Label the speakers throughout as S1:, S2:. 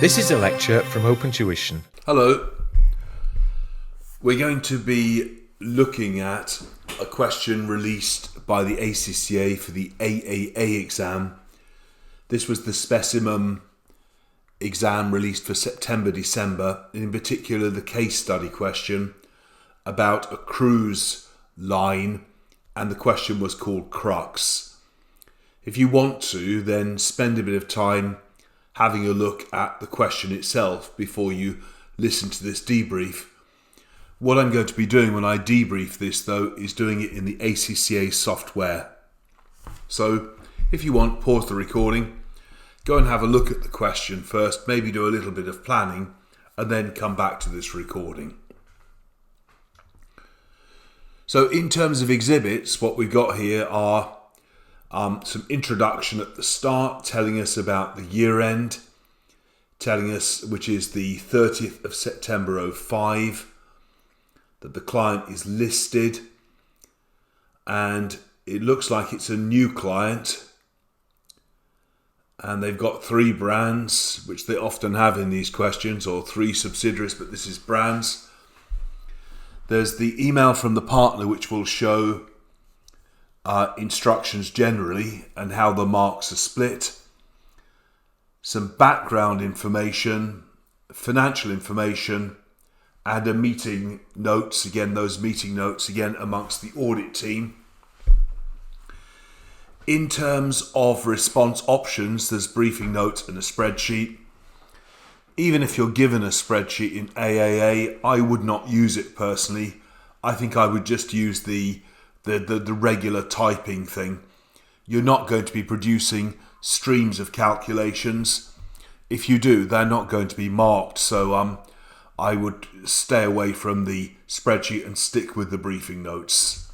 S1: This is a lecture from OpenTuition.
S2: Hello. We're going to be looking at a question released by the ACCA for the AAA exam. This was the specimen exam released for September-December, and in particular the case study question about a cruise line, and the question was called Crux. If you want to, then spend a bit of time having a look at the question itself before you listen to this debrief. What I'm going to be doing when I debrief this, though, is doing it in the ACCA software. So if you want, pause the recording, go and have a look at the question first, maybe do a little bit of planning, and then come back to this recording. So in terms of exhibits, what we've got here are some introduction at the start, telling us about the year end, telling us, which is the 30th of September 05, that the client is listed, and it looks like it's a new client, and they've got 3 brands, which they often have in these questions, or 3 subsidiaries, but this is brands. There's the email from the partner, which will show instructions generally and how the marks are split. Some background information, financial information, and a meeting notes, again those meeting notes again amongst the audit team. In terms of response options, there's briefing notes and a spreadsheet. Even if you're given a spreadsheet in AAA, I would not use it personally. I think I would just use the regular typing thing. You're not going to be producing streams of calculations. If you do, they're not going to be marked. So I would stay away from the spreadsheet and stick with the briefing notes.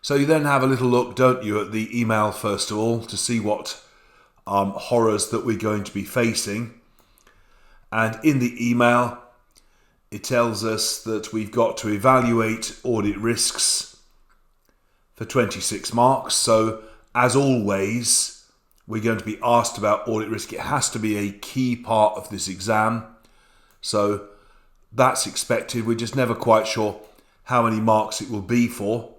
S2: So you then have a little look, don't you, at the email first of all to see what horrors that we're going to be facing. And in the email, it tells us that we've got to evaluate audit risks for 26 marks. So as always, we're going to be asked about audit risk. It has to be a key part of this exam. So that's expected. We're just never quite sure how many marks it will be for.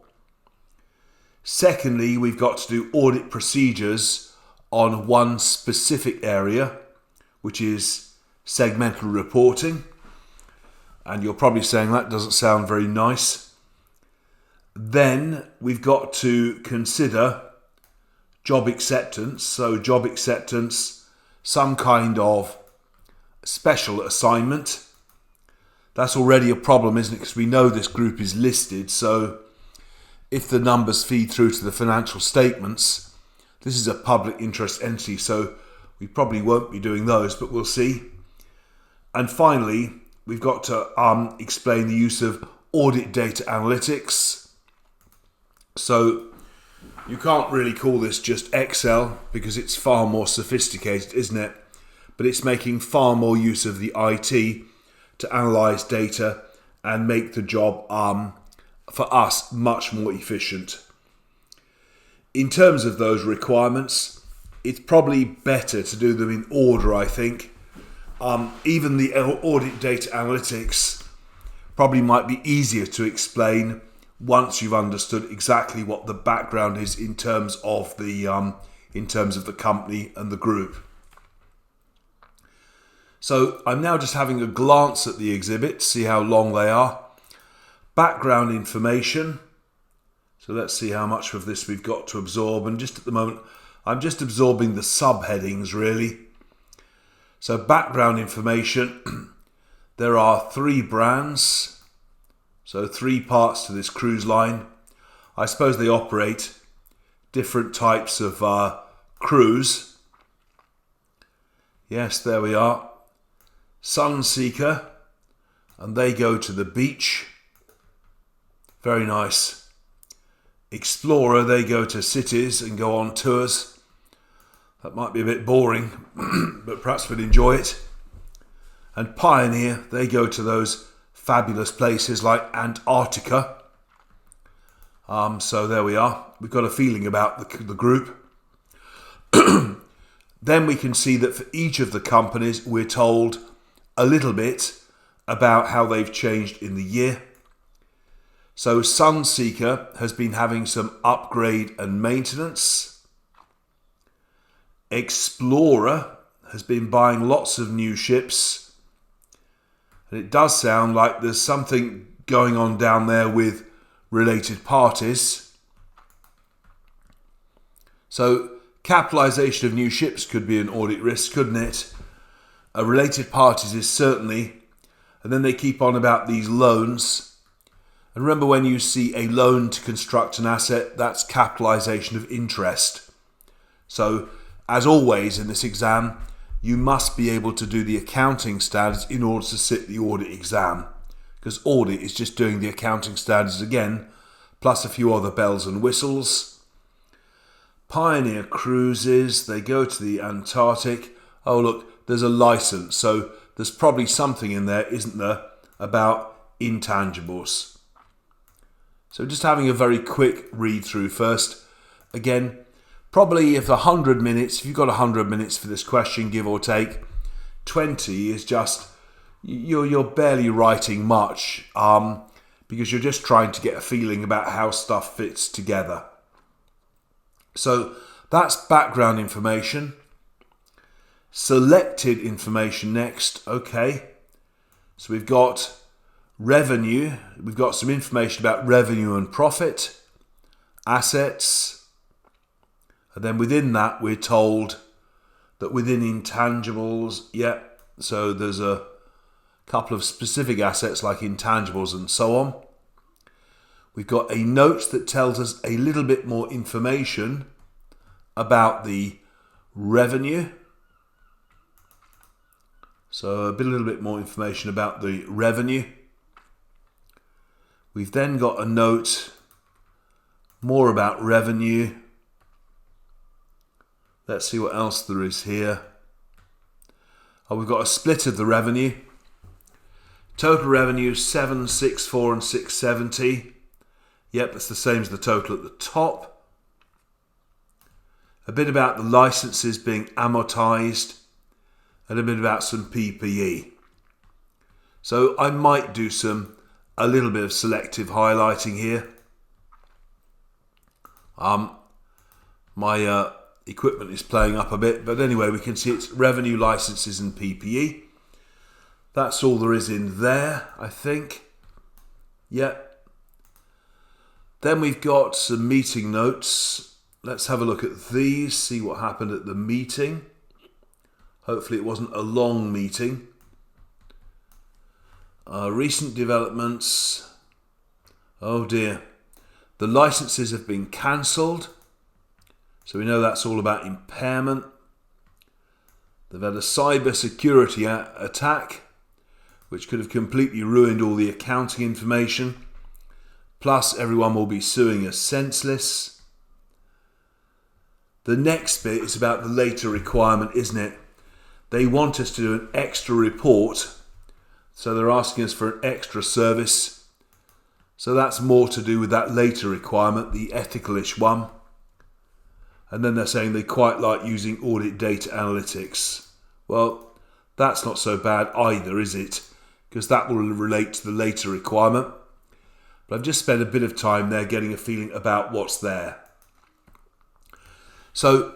S2: Secondly, we've got to do audit procedures on one specific area, which is segmental reporting. And you're probably saying that doesn't sound very nice. Then we've got to consider job acceptance. So job acceptance, some kind of special assignment. That's already a problem, isn't it? Because we know this group is listed. So if the numbers feed through to the financial statements, this is a public interest entity. So we probably won't be doing those, but we'll see. And finally, we've got to explain the use of audit data analytics. So you can't really call this just Excel because it's far more sophisticated, isn't it? But it's making far more use of the IT to analyse data and make the job for us much more efficient. In terms of those requirements, it's probably better to do them in order, I think. Even the audit data analytics probably might be easier to explain once you've understood exactly what the background is in terms of the company and the group. So I'm now just having a glance at the exhibits, see how long they are. Background information. So let's see how much of this we've got to absorb. And just at the moment, I'm just absorbing the subheadings really. So background information, there are 3 brands, so 3 parts to this cruise line. I suppose they operate different types of cruise. Yes, there we are. Sunseeker, and they go to the beach. Very nice. Explorer, they go to cities and go on tours. That might be a bit boring, but perhaps we'd enjoy it. And Pioneer, they go to those fabulous places like Antarctica. So there we are. We've got a feeling about the group. Then we can see that for each of the companies, we're told a little bit about how they've changed in the year. So Sunseeker has been having some upgrade and maintenance. Explorer has been buying lots of new ships. And it does sound like there's something going on down there with related parties. So capitalisation of new ships could be an audit risk, couldn't it? Related parties is certainly. And then they keep on about these loans. And remember, when you see a loan to construct an asset, that's capitalisation of interest. So, as always in this exam, you must be able to do the accounting standards in order to sit the audit exam. Because audit is just doing the accounting standards again, plus a few other bells and whistles. Pioneer Cruises, they go to the Antarctic. Oh look, there's a license, so there's probably something in there, isn't there, about intangibles. So just having a very quick read through first. Again, probably if 100 minutes, if you've got 100 minutes for this question, give or take, 20 is just, you're barely writing much because you're just trying to get a feeling about how stuff fits together. So that's background information. Selected information next. Okay, so we've got revenue. We've got some information about revenue and profit, assets, and then within that we're told that within intangibles, so there's a couple of specific assets like intangibles and so on. We've got a note that tells us a little bit more information about the revenue. So a little bit more information about the revenue. We've then got a note more about revenue. Let's see what else there is here. Oh, we've got a split of the revenue. Total revenue 764 and 670. Yep, that's the same as the total at the top. A bit about the licenses being amortized and a bit about some PPE. So I might do a little bit of selective highlighting here. My equipment is playing up a bit, but anyway, we can see it's revenue, licenses and PPE. That's all there is in there, I think. Yep. Then we've got some meeting notes. Let's have a look at these, see what happened at the meeting. Hopefully it wasn't a long meeting. Recent developments. Oh dear. The licenses have been cancelled. So we know that's all about impairment. They've had a cyber security attack, which could have completely ruined all the accounting information. Plus everyone will be suing us senseless. The next bit is about the later requirement, isn't it? They want us to do an extra report. So they're asking us for an extra service. So that's more to do with that later requirement, the ethical-ish one. And then they're saying they quite like using audit data analytics. Well, that's not so bad either, is it? Because that will relate to the later requirement. But I've just spent a bit of time there getting a feeling about what's there. So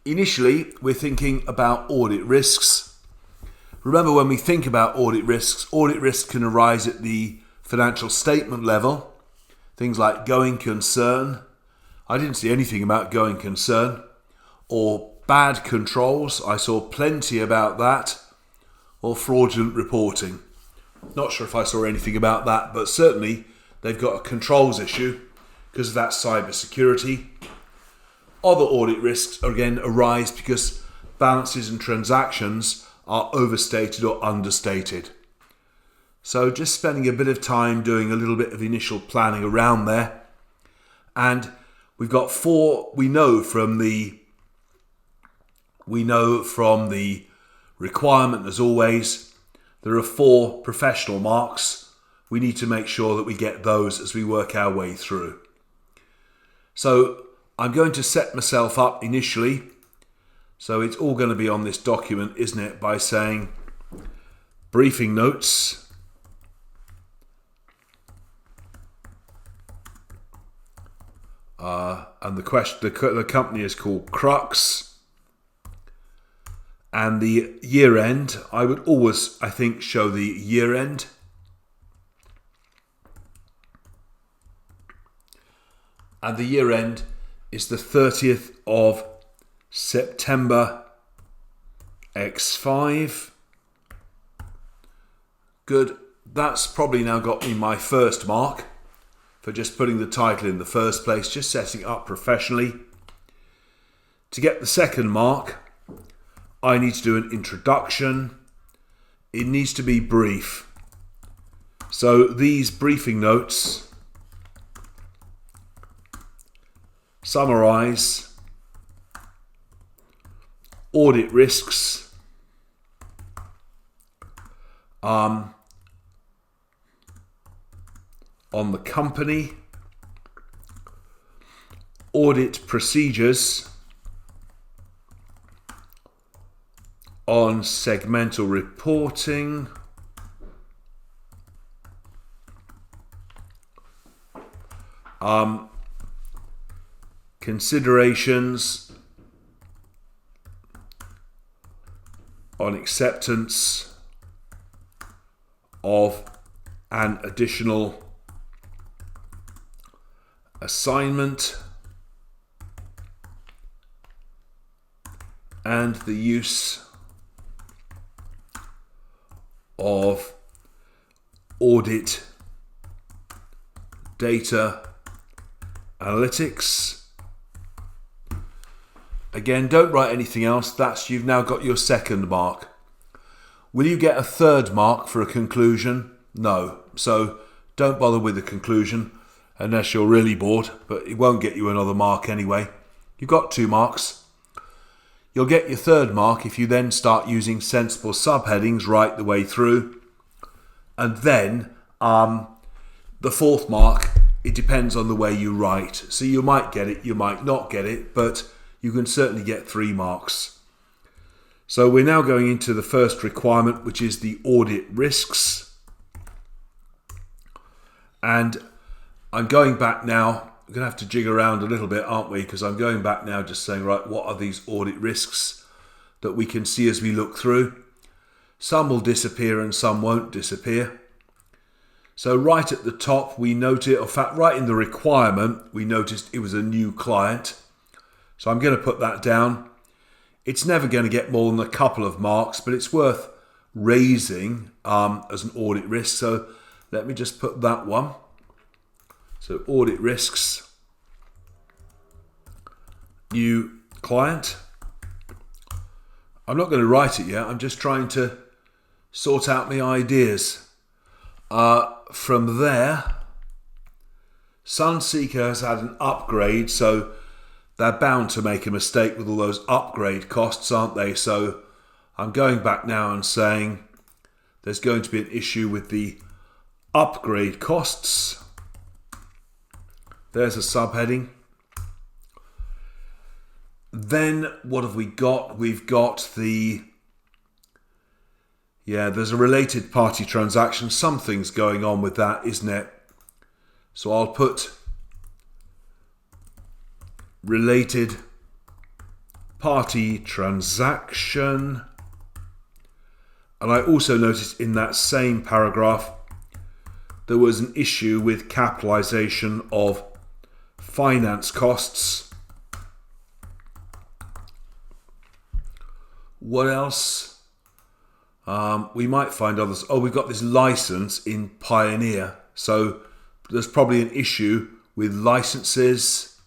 S2: initially, we're thinking about audit risks. Remember, when we think about audit risks can arise at the financial statement level. Things like going concern. I didn't see anything about going concern. Or bad controls. I saw plenty about that. Or fraudulent reporting. Not sure if I saw anything about that, but certainly they've got a controls issue because of that cyber security. Other audit risks, again, arise because balances and transactions are overstated or understated. So just spending a bit of time doing a little bit of initial planning around there. And we've got four, we know from the requirement, as always, there are 4 professional marks. We need to make sure that we get those as we work our way through. So I'm going to set myself up initially So it's all going to be on this document, isn't it? By saying briefing notes, and the company is called Crux, and the year end. I would always, I think, show the year end. And the year end is the 30th of September X5. Good. That's probably now got me my first mark for just putting the title in the first place, just setting it up professionally. To get the second mark, I need to do an introduction. It needs to be brief. So these briefing notes summarize audit risks, on the company, audit procedures, on segmental reporting, considerations on acceptance of an additional assignment, and the use of audit data analytics. Again, don't write anything else. You've now got your second mark. Will you get a third mark for a conclusion? No. So don't bother with the conclusion unless you're really bored, but it won't get you another mark anyway. You've got 2 marks. You'll get your third mark if you then start using sensible subheadings right the way through. And then the fourth mark, it depends on the way you write. So you might get it, you might not get it, but you can certainly get 3 marks. So we're now going into the first requirement, which is the audit risks. And I'm going back now. We're going to have to jig around a little bit, aren't we? Because I'm going back now just saying, right, what are these audit risks that we can see as we look through? Some will disappear and some won't disappear. So right at the top, we noted, in fact, right in the requirement, we noticed it was a new client. So I'm going to put that down. It's never going to get more than a couple of marks, but it's worth raising as an audit risk. So let me just put that one. So audit risks, new client. I'm not going to write it yet. I'm just trying to sort out my ideas. From there, Sunseeker has had an upgrade, so they're bound to make a mistake with all those upgrade costs, aren't they? So I'm going back now and saying there's going to be an issue with the upgrade costs. There's a subheading. Then what have we got? We've got there's a related party transaction. Something's going on with that, isn't it? So I'll put related party transaction. And I also noticed in that same paragraph there was an issue with capitalization of finance costs. What else? We might find others. Oh, we've got this license in Pioneer. So there's probably an issue with licenses.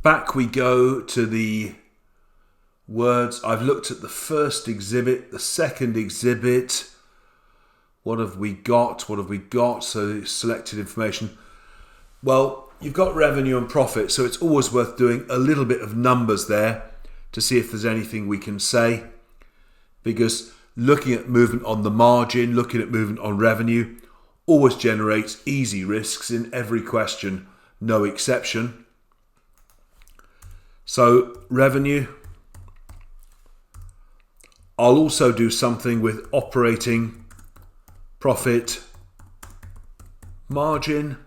S2: Back we go to the words. I've looked at the first exhibit, the second exhibit. What have we got? So selected information. Well, you've got revenue and profit, so it's always worth doing a little bit of numbers there to see if there's anything we can say. Because looking at movement on the margin, looking at movement on revenue, always generates easy risks in every question, no exception. So revenue. I'll also do something with operating profit margin.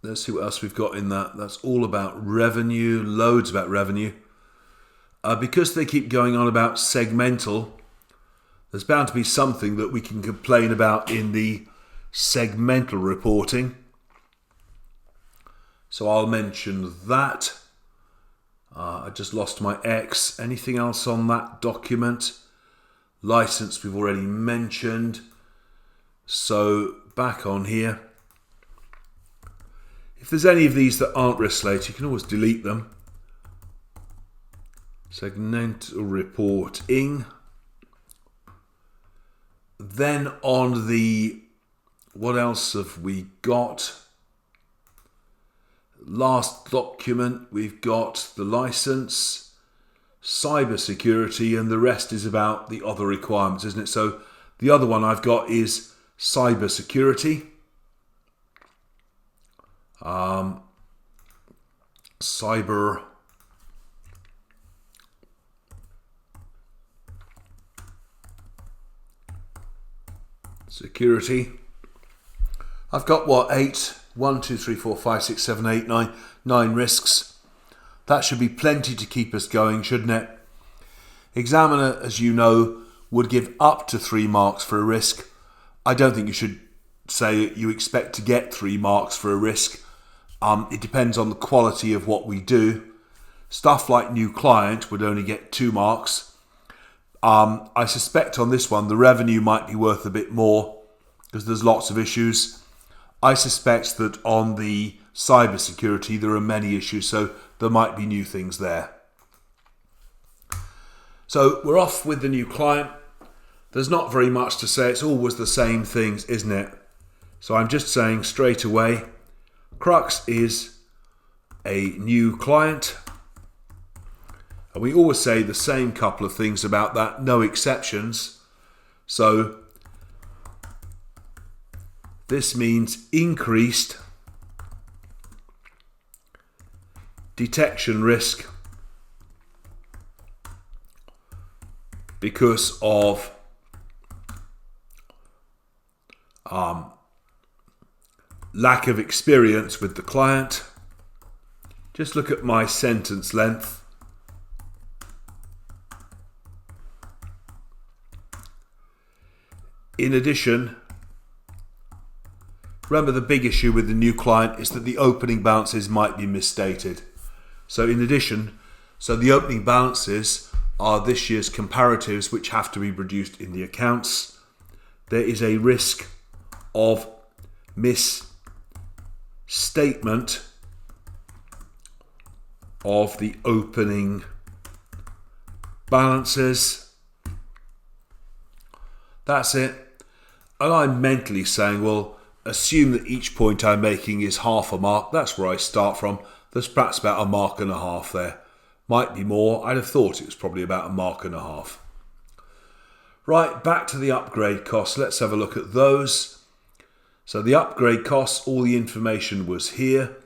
S2: Let's see what else we've got in that. That's all about revenue, loads about revenue. Because they keep going on about segmental, there's bound to be something that we can complain about in the segmental reporting. So I'll mention that. I just lost my X. Anything else on that document? License we've already mentioned. So back on here. If there's any of these that aren't risk related, you can always delete them. Segmental reporting. Then on the, what else have we got? Last document, we've got the license, cyber security, and the rest is about the other requirements, isn't it? So the other one I've got is cyber security. Cyber security. I've got what, 1, 2, 3, 4, 5, 6, 7, 8, 9 risks. That should be plenty to keep us going, shouldn't it? Examiner, as you know, would give up to 3 marks for a risk. I don't think you should say you expect to get 3 marks for a risk. It depends on the quality of what we do. Stuff like new client would only get 2 marks. I suspect on this one the revenue might be worth a bit more because there's lots of issues. I suspect that on the cyber security there are many issues, so there might be new things there. So we're off with the new client. There's not very much to say. It's always the same things, isn't it? So I'm just saying straight away, crux is a new client. And we always say the same couple of things about that, no exceptions. So this means increased detection risk because of lack of experience with the client. Just look at my sentence length. In addition, remember the big issue with the new client is that the opening balances might be misstated. So in addition, the opening balances are this year's comparatives which have to be produced in the accounts. There is a risk of misstatement of the opening balances. That's it. And I'm mentally saying, well, assume that each point I'm making is half a mark. That's where I start from. There's perhaps about 1.5 marks there. Might be more. I'd have thought it was probably about 1.5 marks. Right, back to the upgrade costs. Let's have a look at those. So the upgrade costs, all the information was here.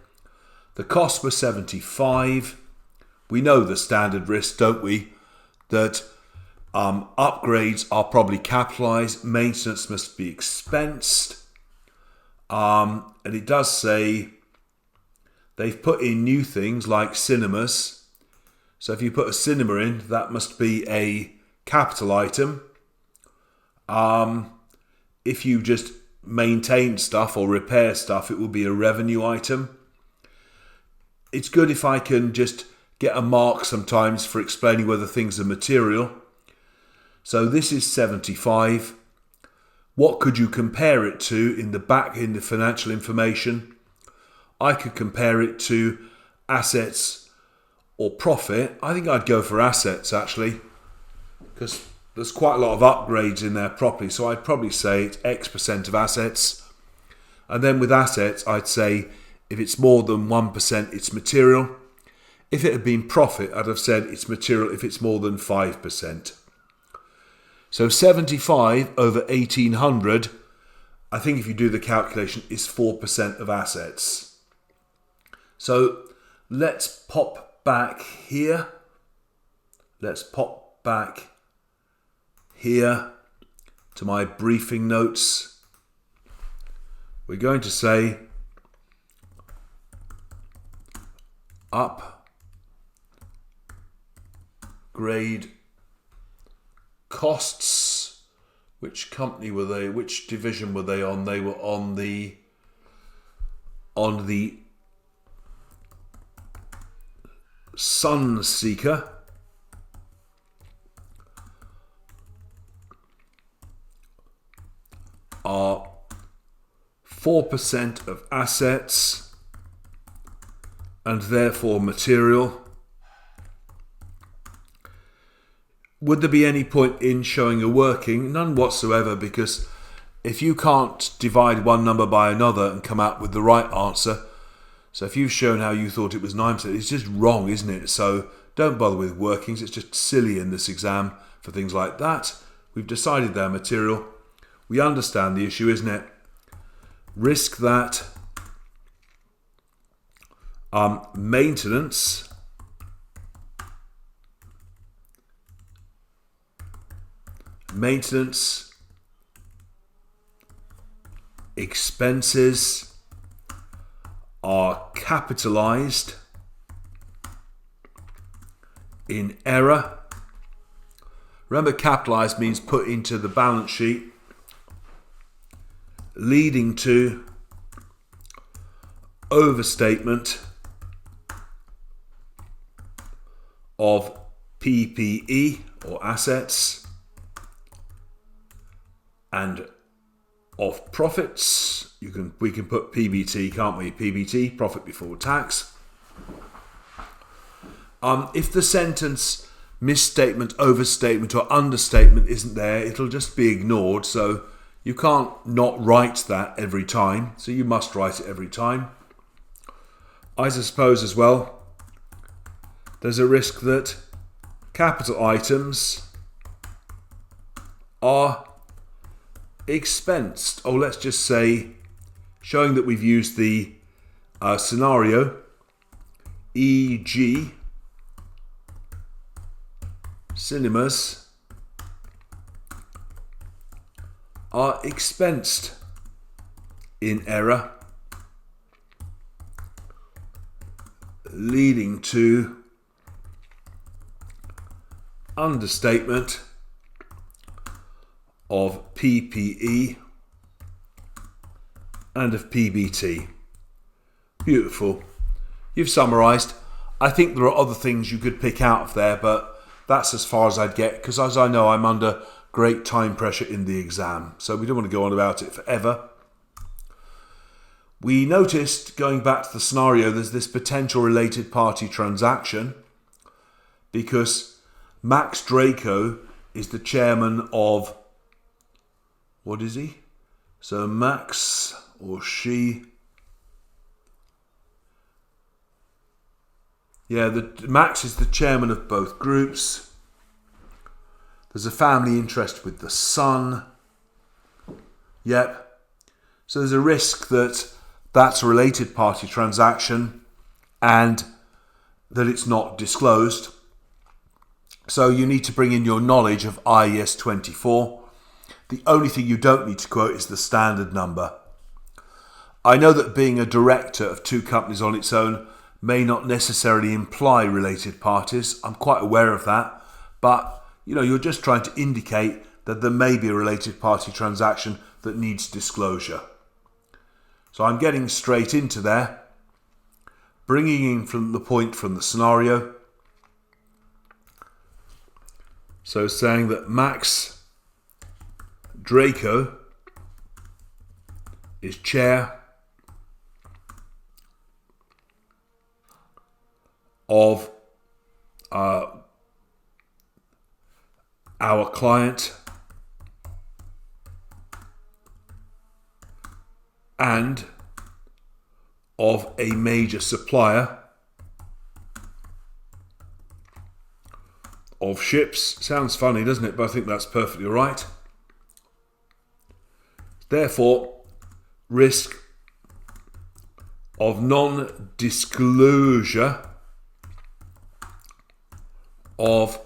S2: The costs were 75. We know the standard risk, don't we? That upgrades are probably capitalised. Maintenance must be expensed. And it does say they've put in new things like cinemas. So if you put a cinema in, that must be a capital item. If you just maintain stuff or repair stuff, it will be a revenue item. It's good if I can just get a mark sometimes for explaining whether things are material. So this is 75. What could you compare it to in the financial information? I could compare it to assets or profit. I think I'd go for assets actually, because there's quite a lot of upgrades in there properly. So I'd probably say it's X% of assets. And then with assets, I'd say if it's more than 1%, it's material. If it had been profit, I'd have said it's material if it's more than 5%. So 75 over 1800, I think if you do the calculation, is 4% of assets. So let's pop back here. Let's pop back here to my briefing notes. We're going to say upgrade costs. Which company were they? Which division were they on? They were on the Sunseeker. Are 4% of assets and therefore material. Would there be any point in showing a working? None whatsoever, because if you can't divide one number by another and come out with the right answer, so if you've shown how you thought it was 9%, it's just wrong, isn't it? So don't bother with workings. It's just silly in this exam for things like that. We've decided they're material. We understand the issue, isn't it? Risk that maintenance expenses are capitalized in error. Remember, capitalized means put into the balance sheet, leading to overstatement of PPE or assets and of profits. We can put PBT, can't we? PBT, profit before tax. If the sentence misstatement, overstatement or understatement isn't there, it'll just be ignored. So you can't not write that every time. So you must write it every time. I suppose as well, there's a risk that capital items are expensed. Or let's just say, showing that we've used the scenario, e.g. cinemas are expensed in error, leading to understatement of PPE and of PBT. Beautiful. You've summarised. I think there are other things you could pick out of there, but that's as far as I'd get, because as I know, I'm under great time pressure in the exam, so we don't want to go on about it forever. We noticed, going back to the scenario, there's this potential related party transaction because Max Draco is the chairman of, what is he? So Max or she, Max is the chairman of both groups. There's a family interest with the son. Yep. So there's a risk that that's a related party transaction and that it's not disclosed. So you need to bring in your knowledge of IES 24. The only thing you don't need to quote is the standard number. I know that being a director of two companies on its own may not necessarily imply related parties. I'm quite aware of that. But you're just trying to indicate that there may be a related party transaction that needs disclosure. So I'm getting straight into there, bringing in from the point from the scenario. So saying that Max Draco is chair of our client and of a major supplier of ships. Sounds funny, doesn't it? But I think that's perfectly right. Therefore, risk of non-disclosure of,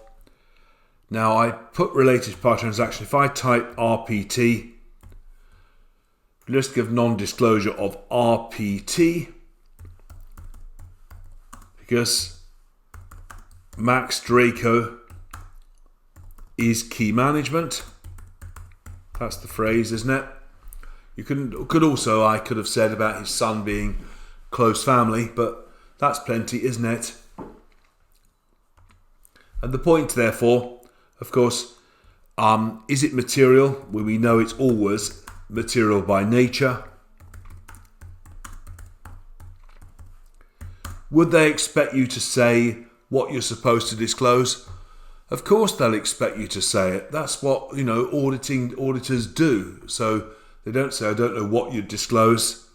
S2: now I put related party transaction, if I type RPT, risk of non-disclosure of RPT, because Max Draco is key management. That's the phrase, isn't it? You could also, I could have said about his son being close family, but that's plenty, isn't it? And the point, therefore, of course, is it material? Well, we know it's always material by nature. Would they expect you to say what you're supposed to disclose? Of course they'll expect you to say it. That's what, auditors do. So they don't say, I don't know what you disclose.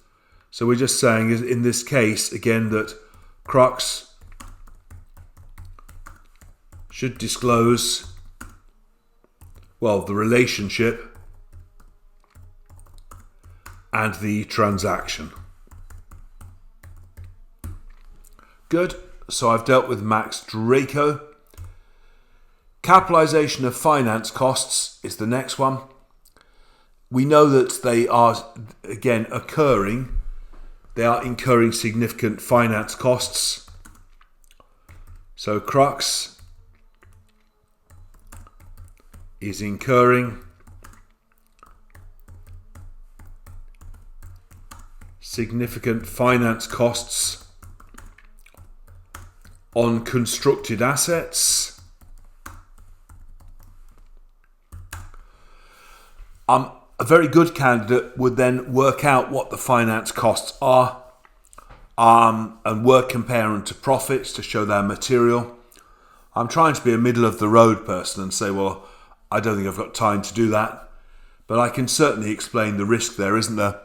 S2: So we're just saying in this case, again, that Crux should disclose, well, the relationship and the transaction. Good. So I've dealt with Max Draco. Capitalization of finance costs is the next one. We know that they are, again, occurring. They are incurring significant finance costs. So Crux is incurring significant finance costs on constructed assets. A very good candidate would then work out what the finance costs are and work comparing to profits to show their material. I'm trying to be a middle of the road person and say, well, I don't think I've got time to do that. But I can certainly explain the risk there, isn't there?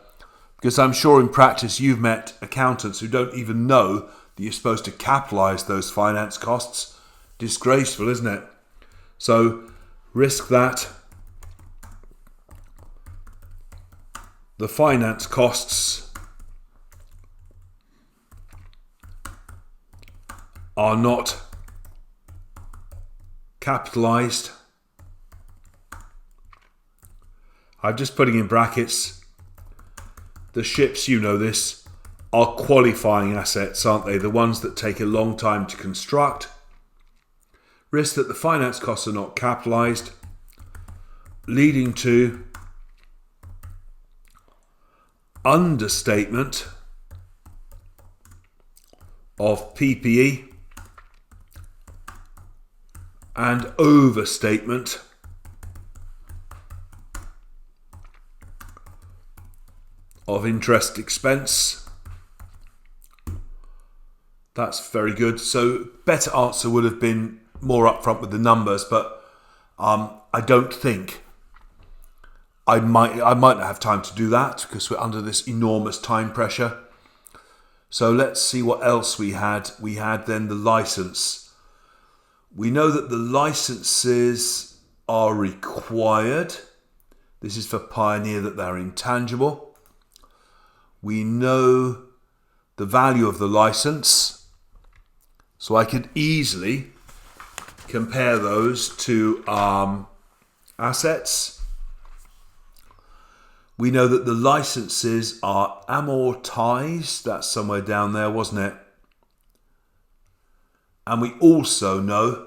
S2: Because I'm sure in practice you've met accountants who don't even know that you're supposed to capitalise those finance costs. Disgraceful, isn't it? So risk that the finance costs are not capitalised. I'm just putting in brackets. The ships, you know this, are qualifying assets, aren't they? The ones that take a long time to construct. Risk that the finance costs are not capitalised, leading to understatement of PPE and overstatement of interest expense. That's very good. So better answer would have been more upfront with the numbers, but I don't think I might not have time to do that because we're under this enormous time pressure. So let's see what else we had. We had then the license. We know that the licenses are required. This is for Pioneer, that they're intangible. We know the value of the license. So I could easily compare those to assets. We know that the licenses are amortized. That's somewhere down there, wasn't it? And we also know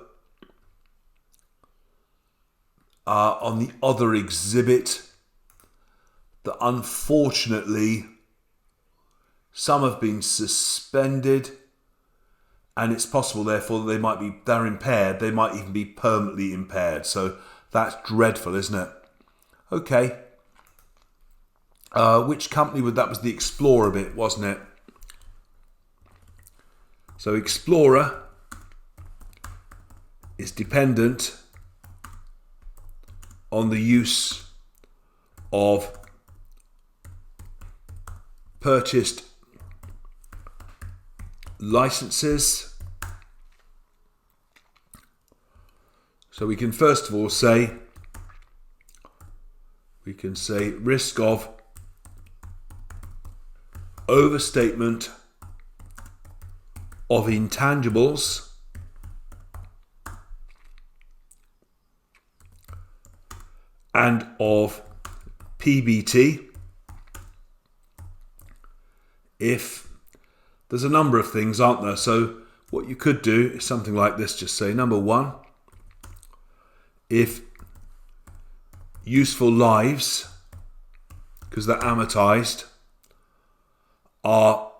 S2: on the other exhibit that unfortunately some have been suspended, and it's possible therefore that they're impaired. They might even be permanently impaired. So that's dreadful, isn't it? Okay. Which company that was the Explorer bit, wasn't it? So Explorer is dependent on the use of purchased licenses. So we can first of all say, risk of overstatement of intangibles and of PBT if there's a number of things, aren't there? So what you could do is something like this. Just say, number one, if useful lives, because they're amortized, are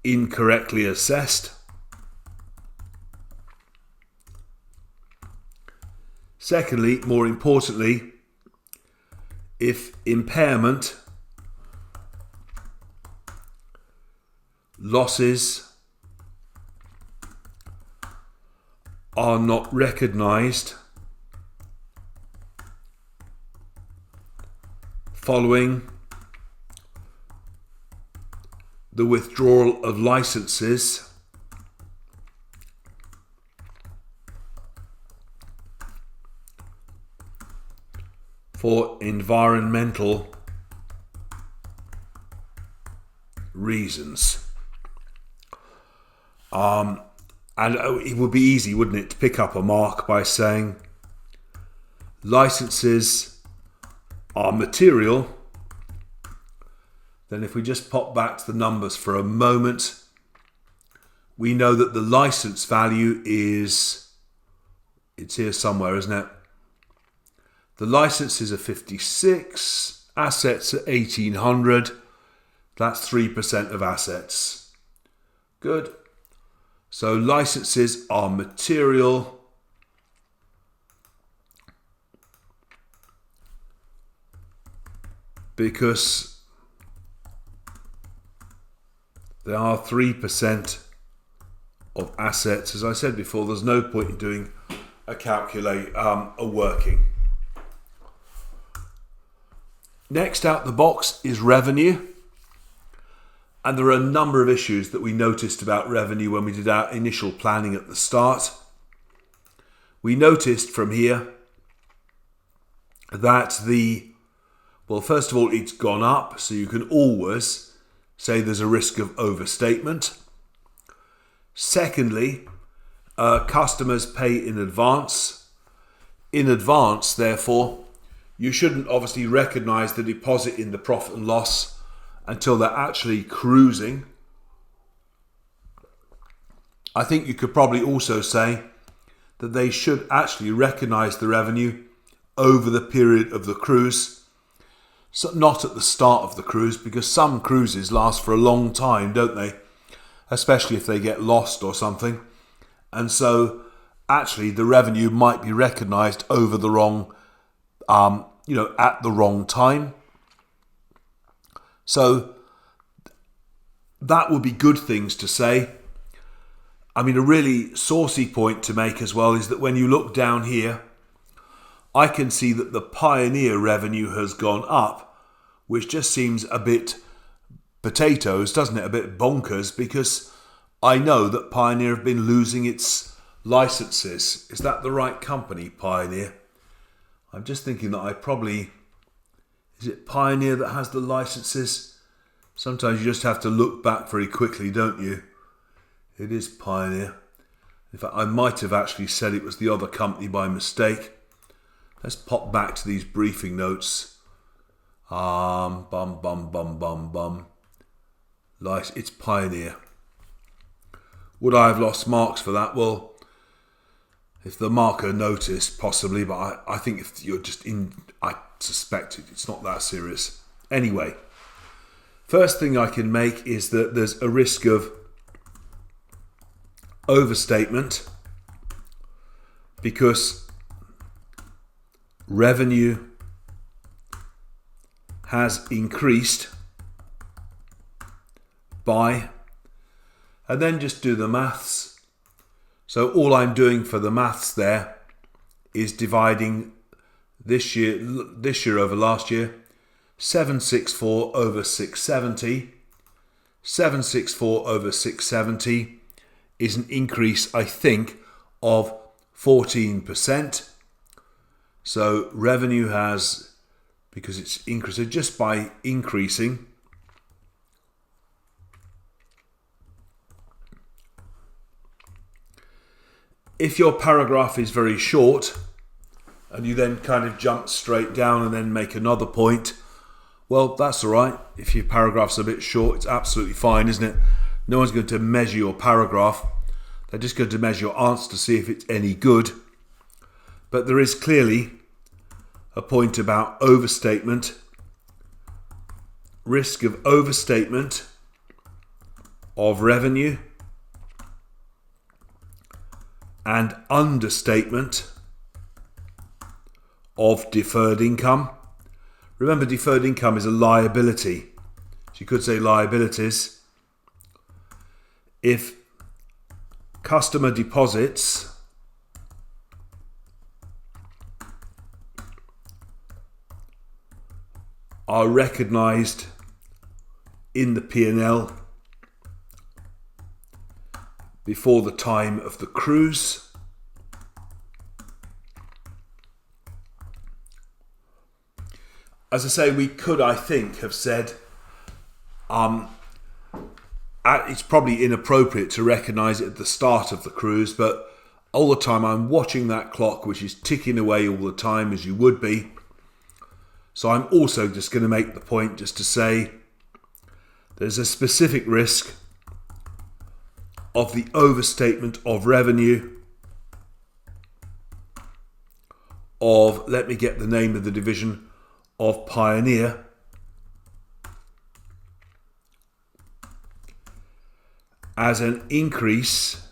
S2: incorrectly assessed. Secondly, more importantly, if impairment losses are not recognized following the withdrawal of licenses for environmental reasons. And it would be easy, wouldn't it, to pick up a mark by saying licenses are material. Then if we just pop back to the numbers for a moment, we know that the license value it's here somewhere, isn't it? The licenses are 56, assets are 1,800, that's 3% of assets. Good. So licenses are material because they are 3% of assets. As I said before, there's no point in doing a working. Next out the box is revenue. And there are a number of issues that we noticed about revenue when we did our initial planning at the start. We noticed from here that first of all, it's gone up, so you can always say there's a risk of overstatement. Secondly, customers pay in advance. In advance, therefore, you shouldn't obviously recognise the deposit in the profit and loss until they're actually cruising. I think you could probably also say that they should actually recognise the revenue over the period of the cruise, so not at the start of the cruise, because some cruises last for a long time, don't they? Especially if they get lost or something. And so actually the revenue might be recognised over the wrong, at the wrong time. So that would be good things to say. I mean, a really saucy point to make as well is that when you look down here, I can see that the Pioneer revenue has gone up, which just seems a bit potatoes, doesn't it? A bit bonkers, because I know that Pioneer have been losing its licenses. Is that the right company, Pioneer? I'm just thinking that is it Pioneer that has the licenses? Sometimes you just have to look back very quickly, don't you? It is Pioneer. In fact, I might have actually said it was the other company by mistake. Let's pop back to these briefing notes. It's Pioneer. Would I have lost marks for that? Well, if the marker noticed, possibly, but I think if you're just I suspect it's not that serious. Anyway, first thing I can make is that there's a risk of overstatement because revenue has increased by, and then just do the maths. So all I'm doing for the maths there is dividing this year over last year, 764 over 670. 764 over 670 is an increase, I think, of 14%. So revenue has, because it's increased, so just by increasing, if your paragraph is very short and you then kind of jump straight down and then make another point, well, that's all right. If your paragraph's a bit short, it's absolutely fine, isn't it? No one's going to measure your paragraph. They're just going to measure your answer to see if it's any good. But there is clearly a point about overstatement, risk of overstatement of revenue, and understatement of deferred income. Remember, deferred income is a liability. So you could say liabilities. If customer deposits are recognised in the P&L before the time of the cruise, as I say, we could, I think, have said it's probably inappropriate to recognise it at the start of the cruise, but all the time I'm watching that clock, which is ticking away all the time, as you would be. So I'm also just going to make the point just to say there's a specific risk of the overstatement of revenue of, let me get the name of the division, of Pioneer, as an increase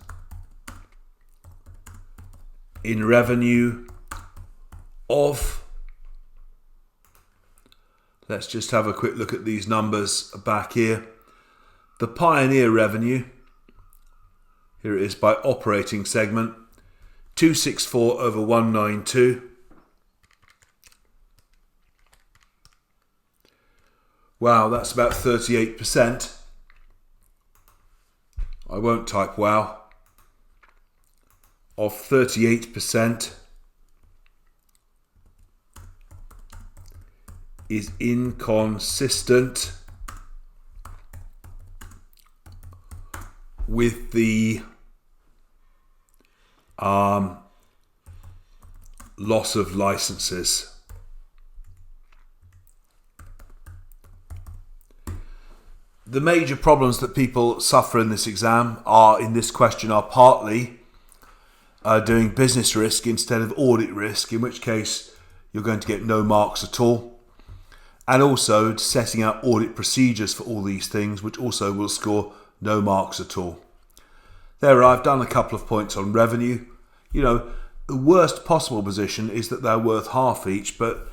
S2: in revenue of, let's just have a quick look at these numbers back here. The Pioneer revenue, here it is by operating segment, 264 over 192. Wow, that's about 38%. I won't type wow. Of 38% is inconsistent with the loss of licenses. The major problems that people suffer in this exam in this question are partly doing business risk instead of audit risk, in which case you're going to get no marks at all. And also setting out audit procedures for all these things, which also will score no marks at all. There, I've done a couple of points on revenue. You know, the worst possible position is that they're worth half each, but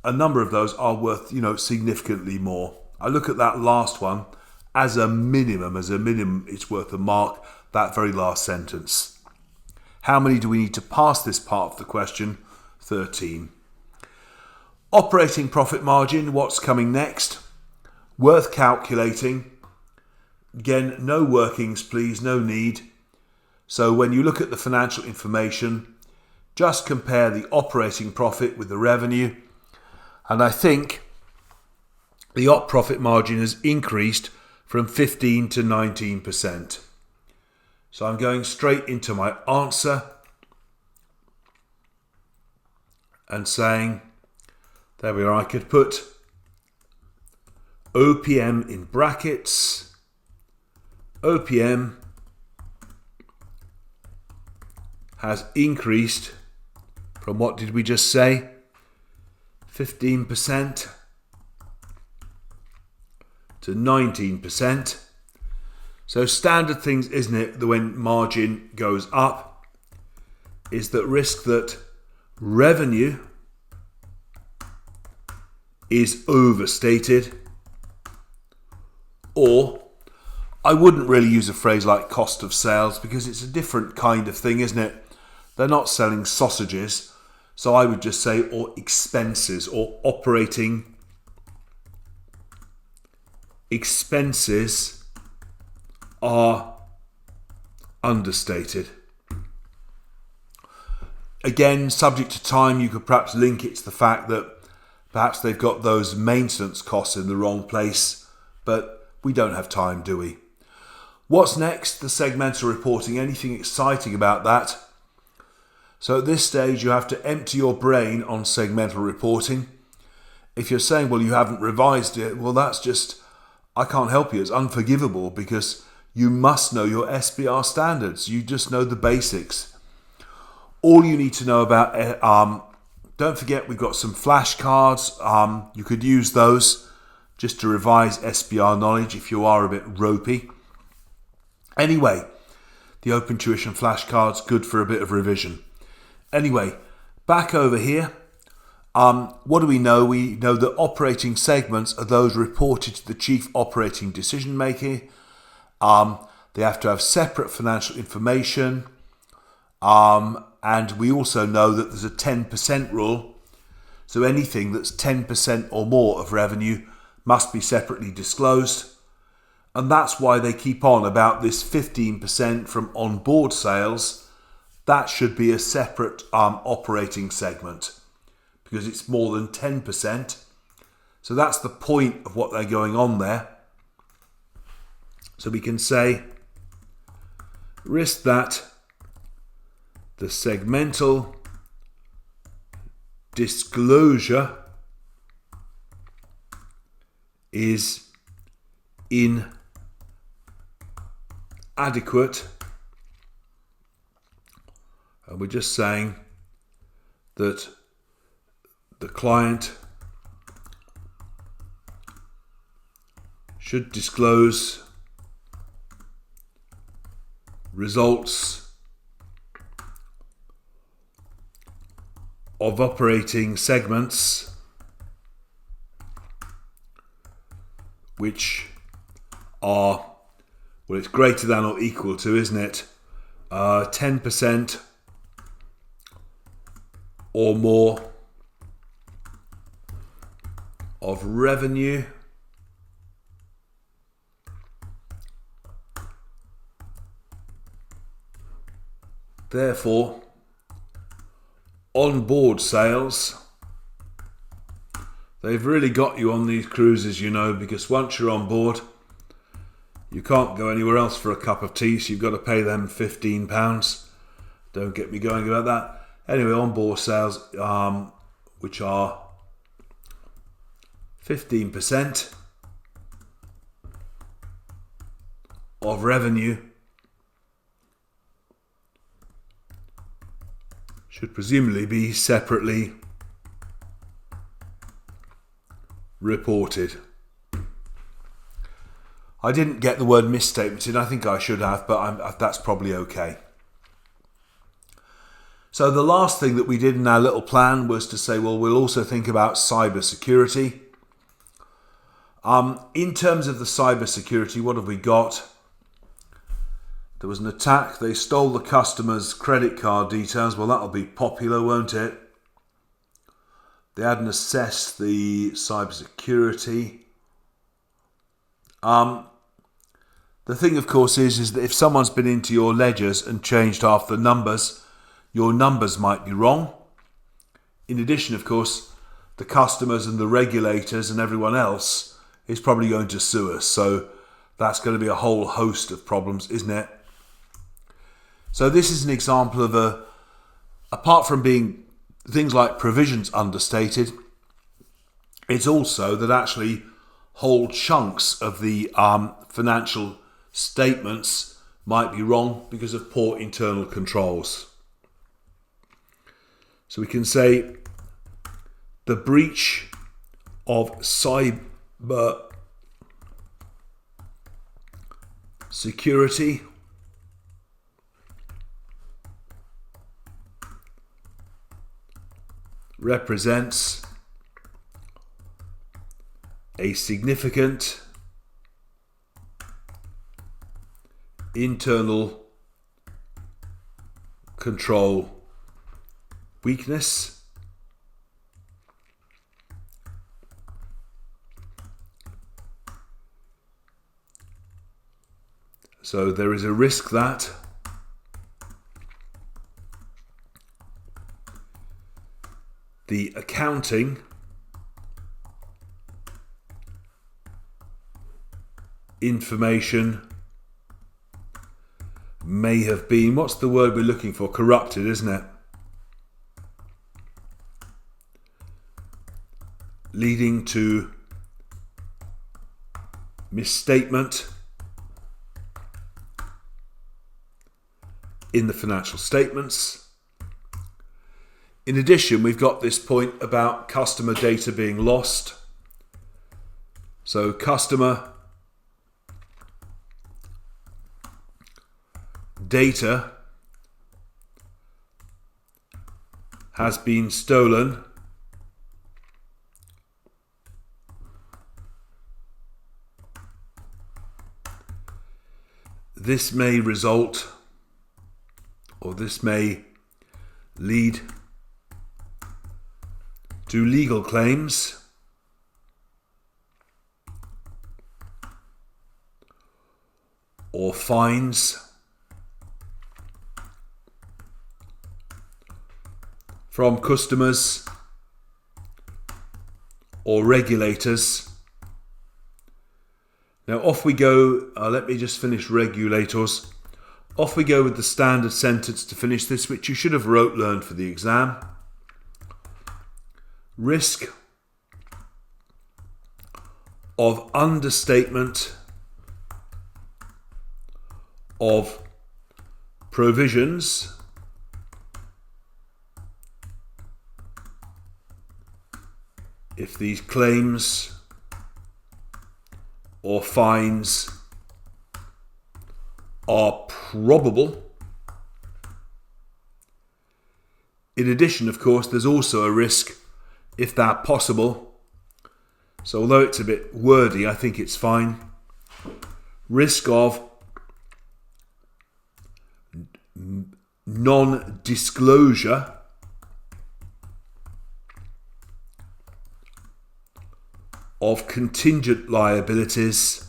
S2: a number of those are worth, significantly more. I look at that last one as a minimum, it's worth a mark, that very last sentence. How many do we need to pass this part of the question? 13. Operating profit margin, what's coming next? Worth calculating. Again, no workings, please, no need. So when you look at the financial information, just compare the operating profit with the revenue. And I think the op profit margin has increased from 15 to 19%. So I'm going straight into my answer and saying, there we are, I could put OPM in brackets. OPM has increased from, what did we just say? 15% to 19%. So standard things, isn't it, that when margin goes up, is that risk that revenue is overstated, or I wouldn't really use a phrase like cost of sales because it's a different kind of thing, isn't it? They're not selling sausages, so I would just say or expenses or operating expenses are understated. Again, subject to time, you could perhaps link it to the fact that perhaps they've got those maintenance costs in the wrong place, but we don't have time, do we? What's next? The segmental reporting. Anything exciting about that? So at this stage, you have to empty your brain on segmental reporting. If you're saying, well, you haven't revised it, well, that's just, I can't help you. It's unforgivable because you must know your SBR standards. You just know the basics. All you need to know about, don't forget we've got some flashcards. You could use those just to revise SBR knowledge if you are a bit ropey. Anyway, the OpenTuition flashcards, good for a bit of revision. Anyway, back over here. What do we know? We know that operating segments are those reported to the chief operating decision maker. They have to have separate financial information. And we also know that there's a 10% rule. So anything that's 10% or more of revenue must be separately disclosed. And that's why they keep on about this 15% from on-board sales. That should be a separate operating segment because it's more than 10%. So that's the point of what they're going on there. So we can say, risk that the segmental disclosure is inadequate, and we're just saying that the client should disclose results of operating segments which are, well, it's greater than or equal to, isn't it? 10% or more of revenue therefore on-board sales, they've really got you on these cruises, you know, because once you're on board, you can't go anywhere else for a cup of tea, so you've got to pay them £15. Don't get me going about that. Anyway, on-board sales, which are 15% of revenue, should presumably be separately reported. I didn't get the word misstatement in. I think I should have, but that's probably okay. So the last thing that we did in our little plan was to say, well, we'll also think about cyber security. In terms of the cyber security, what have we got? There was an attack. They stole the customer's credit card details. Well, that'll be popular, won't it? They hadn't assessed the cyber security. The thing, of course, is that if someone's been into your ledgers and changed half the numbers, your numbers might be wrong. In addition, of course, the customers and the regulators and everyone else is probably going to sue us. So that's going to be a whole host of problems, isn't it? So this is an example of apart from being things like provisions understated, it's also that actually whole chunks of the financial statements might be wrong because of poor internal controls. So we can say the breach of cyber security represents a significant internal control weakness. So there is a risk that the accounting information may have been, what's the word we're looking for? Corrupted, isn't it? Leading to misstatement in the financial statements. In addition, we've got this point about customer data being lost. So customer data has been stolen this may result, or this may lead to legal claims or fines from customers or regulators. Now off we go, let me just finish regulators. Off we go with the standard sentence to finish this, which you should have learned for the exam. Risk of understatement of provisions if these claims or fines are probable. In addition, of course, there's also a risk if they're possible. So although it's a bit wordy, I think it's fine. Risk of non-disclosure of contingent liabilities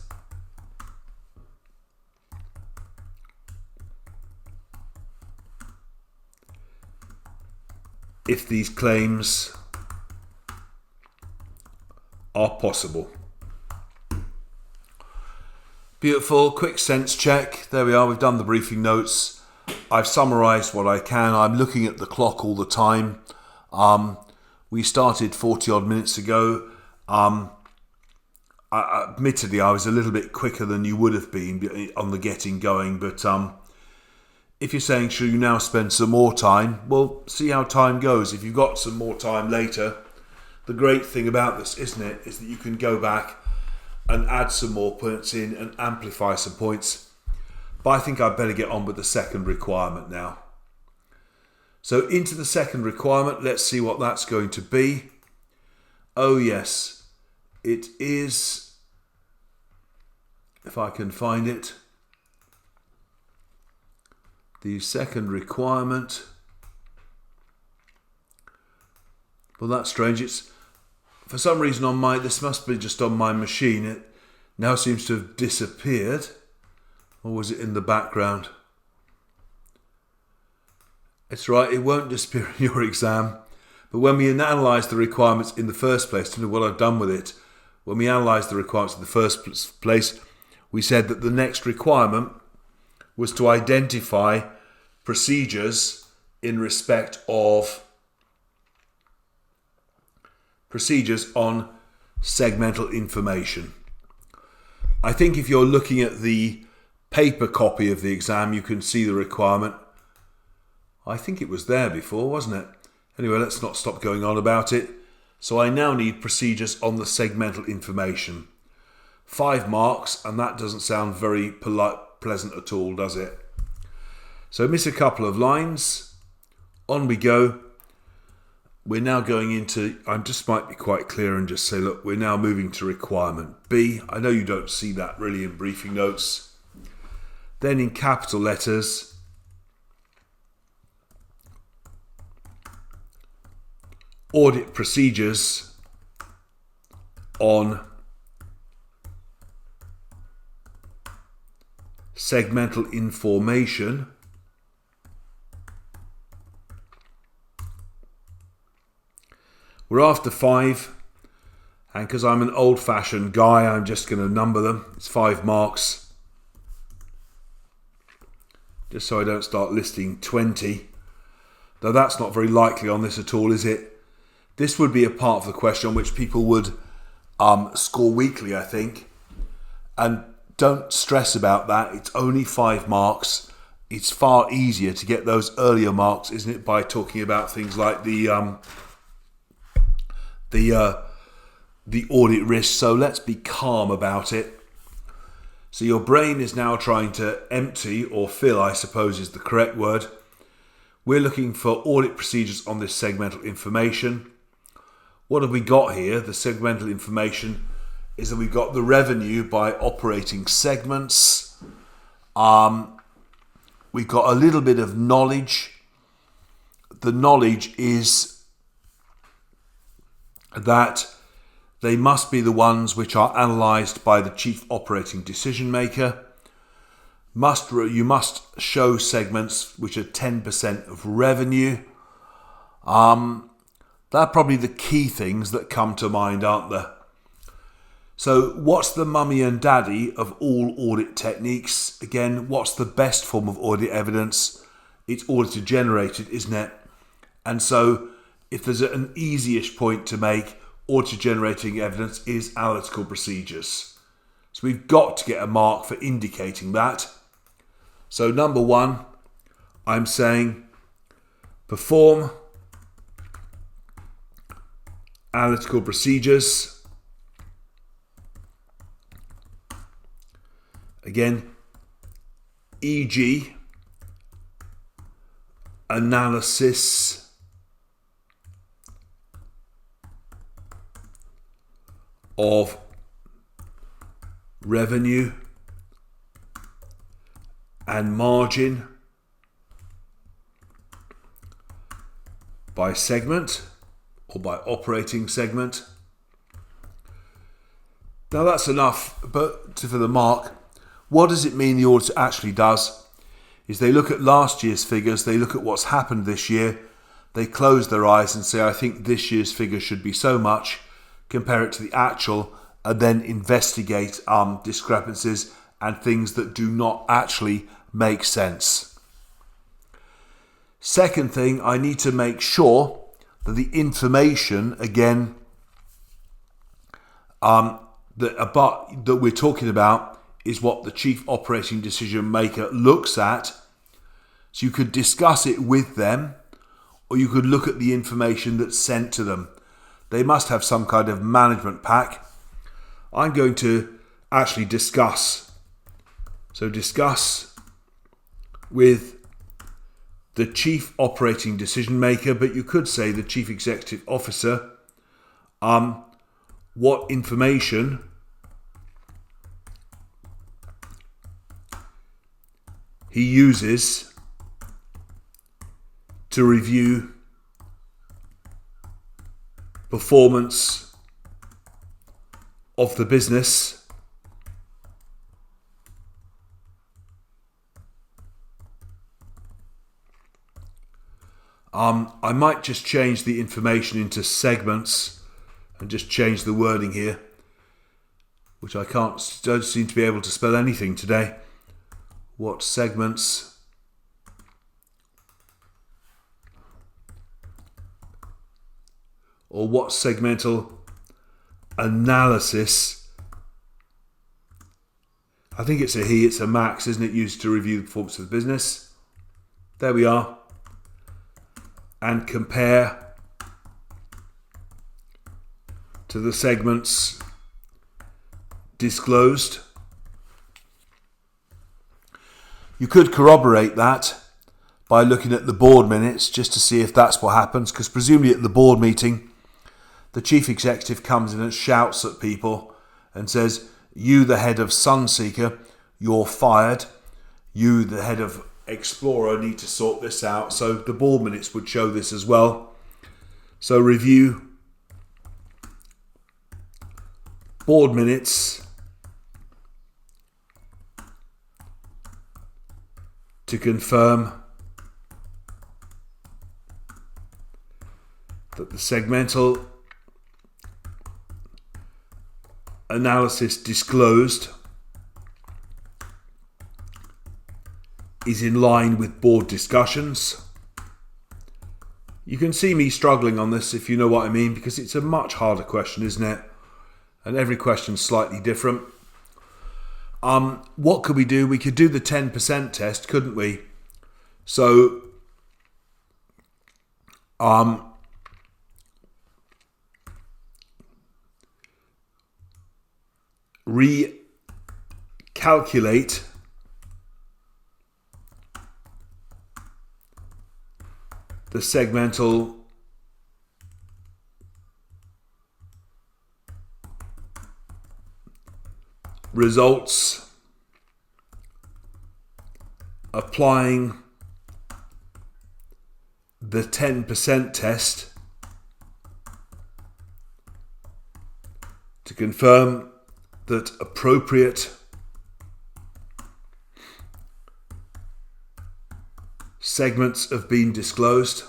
S2: if these claims are possible. Beautiful, quick sense check. There we are, we've done the briefing notes. I've summarised what I can. I'm looking at the clock all the time. We started 40 odd minutes ago. Admittedly, I was a little bit quicker than you would have been on the getting going, but if you're saying, should you now spend some more time? Well, see how time goes. If you've got some more time later, the great thing about this, isn't it, is that you can go back and add some more points in and amplify some points. But I think I'd better get on with the second requirement now. So into the second requirement, let's see what that's going to be. Oh yes, it is, if I can find it, the second requirement. Well, that's strange. It's for some reason on my, this must be just on my machine. It now seems to have disappeared. Or was it in the background? It's right, it won't disappear in your exam. But when we analyse the requirements in the first place, to know what I've done with it, when we analysed the requirements in the first place, we said that the next requirement was to identify procedures in respect of procedures on segmental information. I think if you're looking at the paper copy of the exam, you can see the requirement. I think it was there before, wasn't it? Anyway, let's not stop going on about it. So I now need procedures on the segmental information. 5 marks, and that doesn't sound very pleasant at all, does it? So miss a couple of lines. On we go. We're now going into, I just might be quite clear and just say, look, we're now moving to requirement B. I know you don't see that really in briefing notes. Then in capital letters, audit procedures on segmental information We're after 5, and because I'm an old-fashioned guy, I'm just going to number them. It's 5 marks, just so I don't start listing 20. Though that's not very likely on this at all, is it? This would be a part of the question on which people would score weekly, I think. And don't stress about that. It's only 5 marks. It's far easier to get those earlier marks, isn't it, by talking about things like the audit risk. So let's be calm about it. So your brain is now trying to empty, or fill, I suppose is the correct word. We're looking for audit procedures on this segmental information. What have we got here? The segmental information is that we've got the revenue by operating segments. We've got a little bit of knowledge. The knowledge is that they must be the ones which are analysed by the chief operating decision maker. You must show segments which are 10% of revenue. They're probably the key things that come to mind, aren't they? So what's the mummy and daddy of all audit techniques? Again, what's the best form of audit evidence? It's auditor generated, isn't it? And so if there's an easy-ish point to make, auditor generating evidence is analytical procedures. So we've got to get a mark for indicating that. So number 1, I'm saying perform analytical procedures. Again, e.g. analysis of revenue and margin by segment or by operating segment. Now that's enough, but for the mark, what does it mean the auditor actually does? Is they look at last year's figures, they look at what's happened this year, they close their eyes and say, I think this year's figure should be so much, compare it to the actual, and then investigate discrepancies and things that do not actually make sense. Second thing, I need to make sure that the information, again, that we're talking about is what the chief operating decision maker looks at. So you could discuss it with them, or you could look at the information that's sent to them. They must have some kind of management pack. I'm going to actually discuss. So discuss with the chief operating decision maker, but you could say the chief executive officer, what information he uses to review performance of the business. I might just change the information into segments and just change the wording here, which I don't seem to be able to spell anything today. What segments or what segmental analysis, I think it's a he, it's a Max, isn't it, used to review the performance of the business. There we are. And compare to the segments disclosed. You could corroborate that by looking at the board minutes just to see if that's what happens, because presumably at the board meeting, the chief executive comes in and shouts at people and says, you, the head of Sunseeker, you're fired. You, the head of Explorer, need to sort this out. So the board minutes would show this as well. So review board minutes to confirm that the segmental analysis disclosed is in line with board discussions. You can see me struggling on this, if you know what I mean, because it's a much harder question, isn't it? And every question's slightly different. What could we do? We could do the 10% test, couldn't we? So, recalculate the segmental results applying the 10% test to confirm that appropriate segments have been disclosed.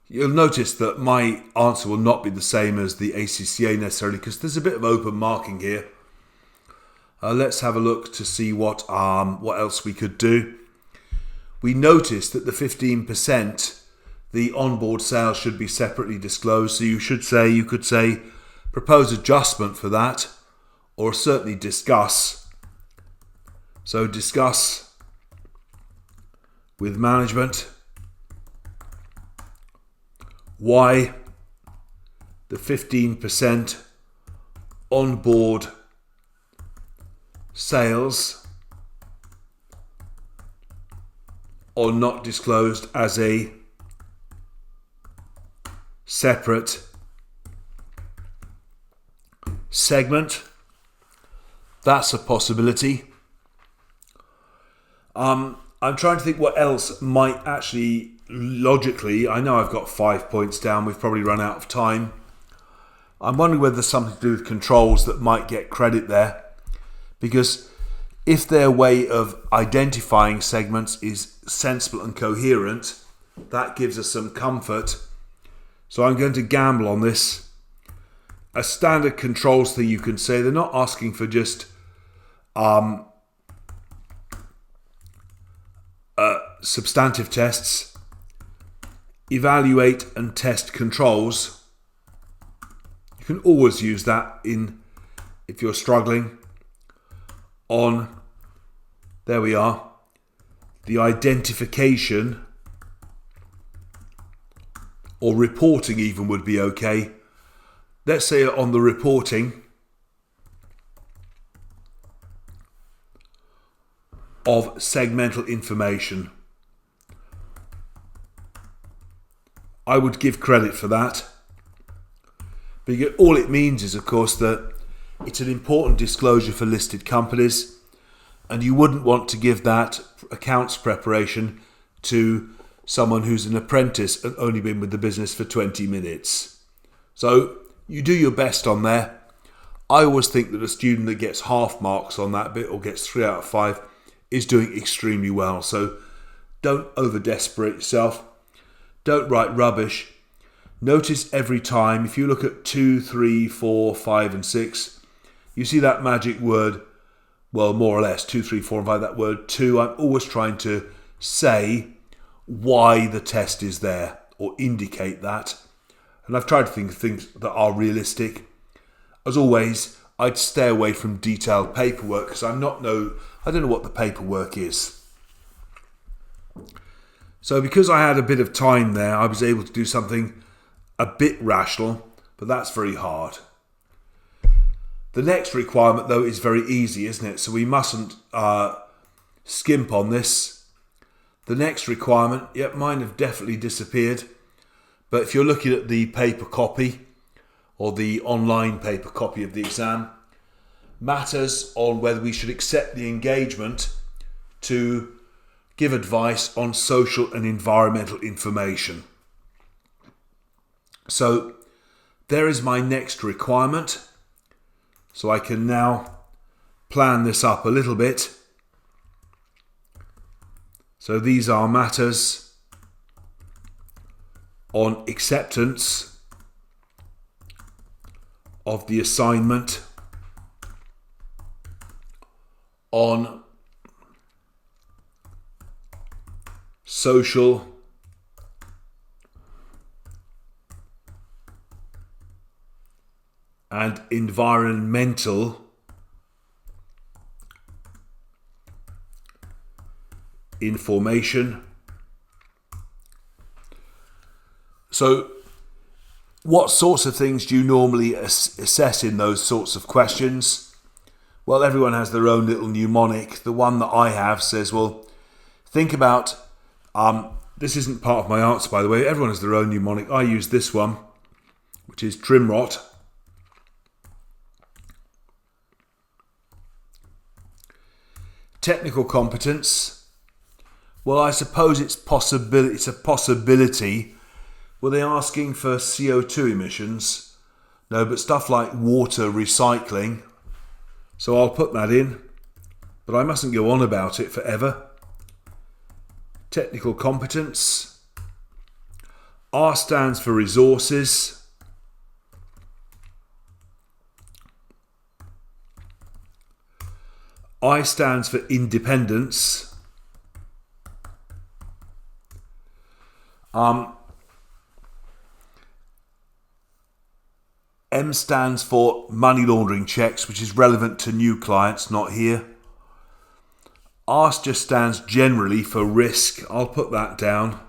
S2: You'll notice that my answer will not be the same as the ACCA necessarily, because there's a bit of open marking here. Let's have a look to see what else we could do. We noticed that the 15%, the onboard sales should be separately disclosed. So you could say propose adjustment for that, or certainly discuss. So discuss with management why the 15% onboard sales are not disclosed as a separate segment. That's a possibility. I'm trying to think what else might actually logically, I know I've got 5 points down, we've probably run out of time. I'm wondering whether there's something to do with controls that might get credit there, because if their way of identifying segments is sensible and coherent, that gives us some comfort. So I'm going to gamble on this. A standard controls thing, you can say they're not asking for just substantive tests. Evaluate and test controls. You can always use that if you're struggling on, there we are, the identification, or reporting even would be okay. Let's say on the reporting of segmental information. I would give credit for that. But all it means is, of course, that it's an important disclosure for listed companies, and you wouldn't want to give that accounts preparation to someone who's an apprentice and only been with the business for 20 minutes. So you do your best on there. I always think that a student that gets half marks on that bit or gets 3 out of 5 is doing extremely well. So don't over-desperate yourself. Don't write rubbish. Notice every time, if you look at 2, 3, 4, 5 and 6, you see that magic word, well, more or less, 2, 3, 4 and 5, that word 2. I'm always trying to say why the test is there or indicate that. And I've tried to think of things that are realistic. As always, I'd stay away from detailed paperwork because I don't know what the paperwork is. So because I had a bit of time there, I was able to do something a bit rational, but that's very hard. The next requirement, though, is very easy, isn't it? So we mustn't skimp on this. The next requirement, yep, mine have definitely disappeared. But if you're looking at the paper copy or the online paper copy of the exam, matters on whether we should accept the engagement to give advice on social and environmental information. So there is my next requirement. So I can now plan this up a little bit. So these are matters on acceptance of the assignment, on social and environmental information. So what sorts of things do you normally assess in those sorts of questions? Well, everyone has their own little mnemonic. The one that I have says, well, think about, this isn't part of my answer, by the way. Everyone has their own mnemonic. I use this one, which is trim rot. Technical competence. Well, I suppose it's a possibility. Were they asking for CO2 emissions? No, but stuff like water recycling. So I'll put that in, but I mustn't go on about it forever. Technical competence. R stands for resources. I stands for independence. M stands for money laundering checks, which is relevant to new clients, not here. R just stands generally for risk. I'll put that down.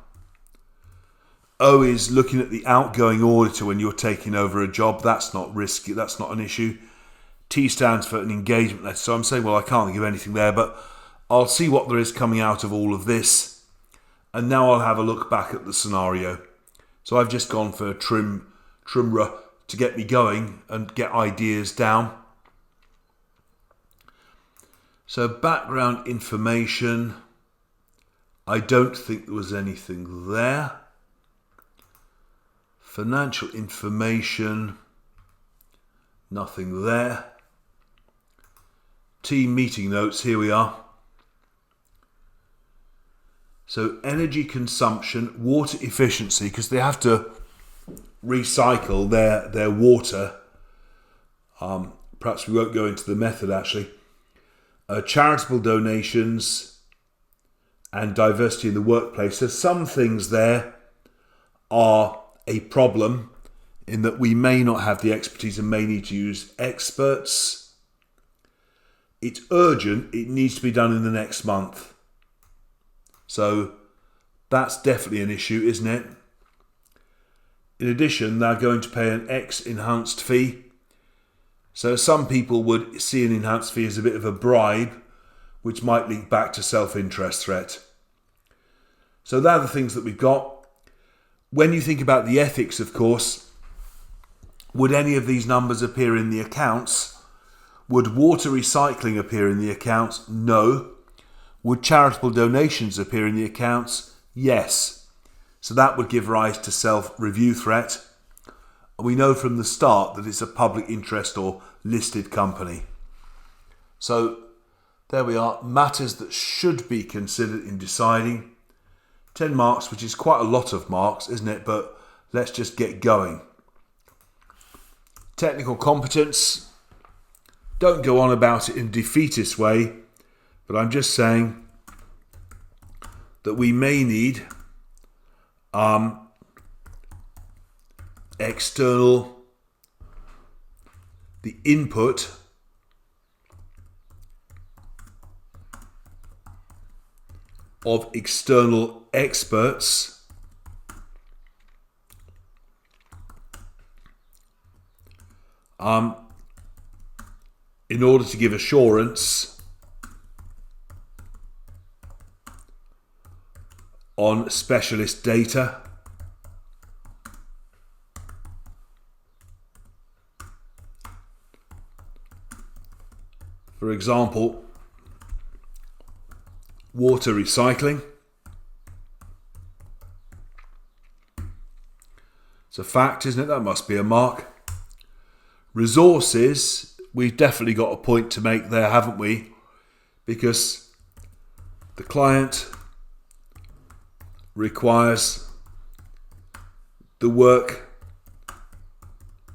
S2: O is looking at the outgoing auditor when you're taking over a job. That's not risky. That's not an issue. T stands for an engagement letter. So I'm saying, well, I can't think of anything there, but I'll see what there is coming out of all of this. And now I'll have a look back at the scenario. So I've just gone for trimmer to get me going and get ideas down. So background information, I don't think there was anything there. Financial information, nothing there. Team meeting notes, here we are. So energy consumption, water efficiency, because they have to recycle their water. Perhaps we won't go into the method actually. Charitable donations and diversity in the workplace. So some things there are a problem in that we may not have the expertise and may need to use experts. It's urgent. It needs to be done in the next month. So that's definitely an issue, isn't it? In addition, they're going to pay an X enhanced fee. So some people would see an enhanced fee as a bit of a bribe, which might link back to self-interest threat. So they're the things that we've got. When you think about the ethics, of course, would any of these numbers appear in the accounts? Would water recycling appear in the accounts? No. Would charitable donations appear in the accounts? Yes. So that would give rise to self-review threat. We know from the start that it's a public interest or listed company. So there we are, matters that should be considered in deciding. 10 marks, which is quite a lot of marks, isn't it? But let's just get going. Technical competence. Don't go on about it in a defeatist way, but I'm just saying that we may need the input of external experts in order to give assurance on specialist data. For example, water recycling. It's a fact, isn't it? That must be a mark. Resources, we've definitely got a point to make there, haven't we? Because the client requires the work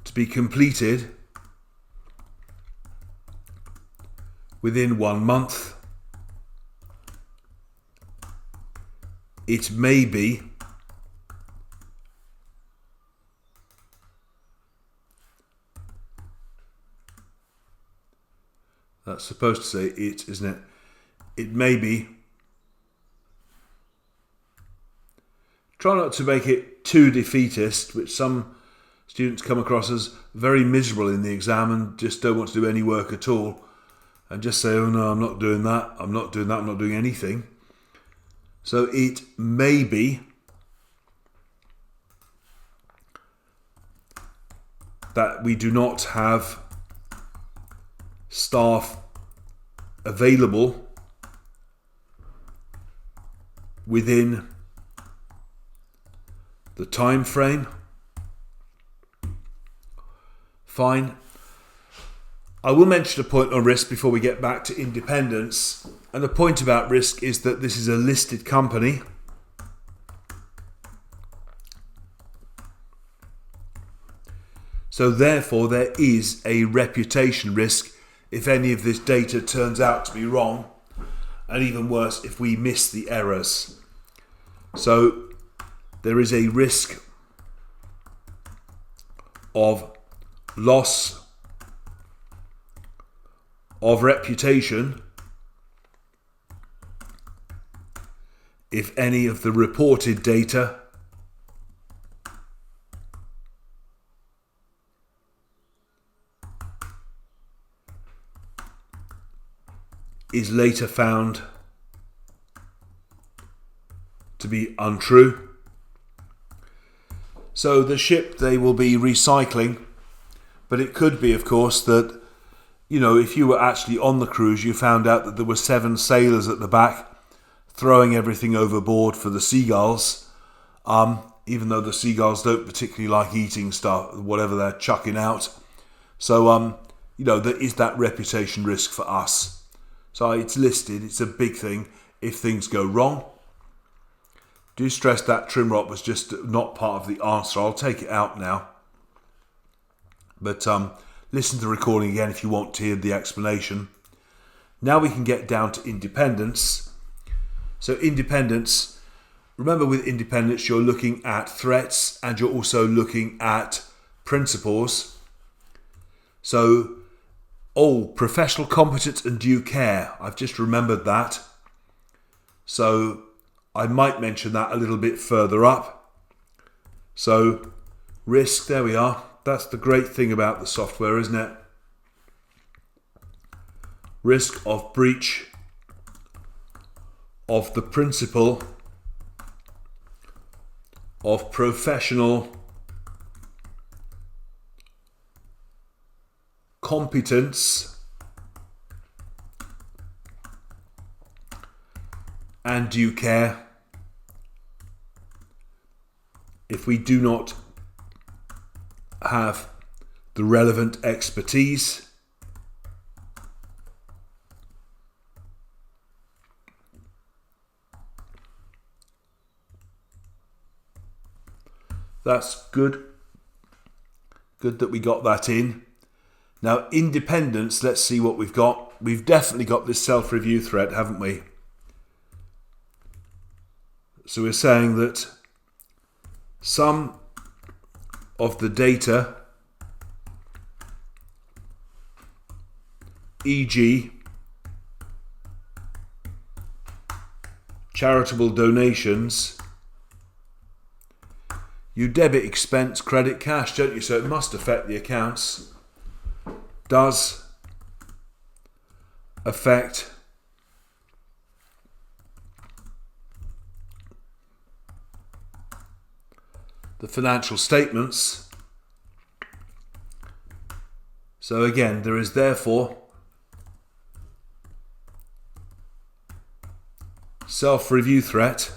S2: to be completed within 1 month, it may be that's supposed to say it, isn't it? It may be. Try not to make it too defeatist, which some students come across as very miserable in the exam and just don't want to do any work at all. And just say, oh no, I'm not doing that, I'm not doing that, I'm not doing anything. So it may be that we do not have staff available within the time frame. Fine. I will mention a point on risk before we get back to independence. And the point about risk is that this is a listed company. So therefore there is a reputation risk if any of this data turns out to be wrong, and even worse if we miss the errors. So there is a risk of loss of reputation if any of the reported data is later found to be untrue. So the ship they will be recycling, but it could be, of course, that, you know, if you were actually on the cruise, you found out that there were 7 sailors at the back throwing everything overboard for the seagulls, even though the seagulls don't particularly like eating stuff, whatever they're chucking out. So, you know, there is that reputation risk for us. So it's listed, it's a big thing if things go wrong. Do stress that trim rod was just not part of the answer. I'll take it out now. But listen to the recording again if you want to hear the explanation. Now we can get down to independence. So independence, remember with independence you're looking at threats and you're also looking at principles. So, professional competence and due care. I've just remembered that. So I might mention that a little bit further up. So risk, there we are. That's the great thing about the software, isn't it? Risk of breach of the principle of professional competence and due care if we do not have the relevant expertise That's good. Good that we got that in. Now, independence, let's see what we've got. We've definitely got this self-review thread, haven't we? So we're saying that some of the data, e.g. charitable donations, you debit expense, credit cash, don't you? So it must affect the accounts. Does affect the financial statements. So again, there is therefore self-review threat.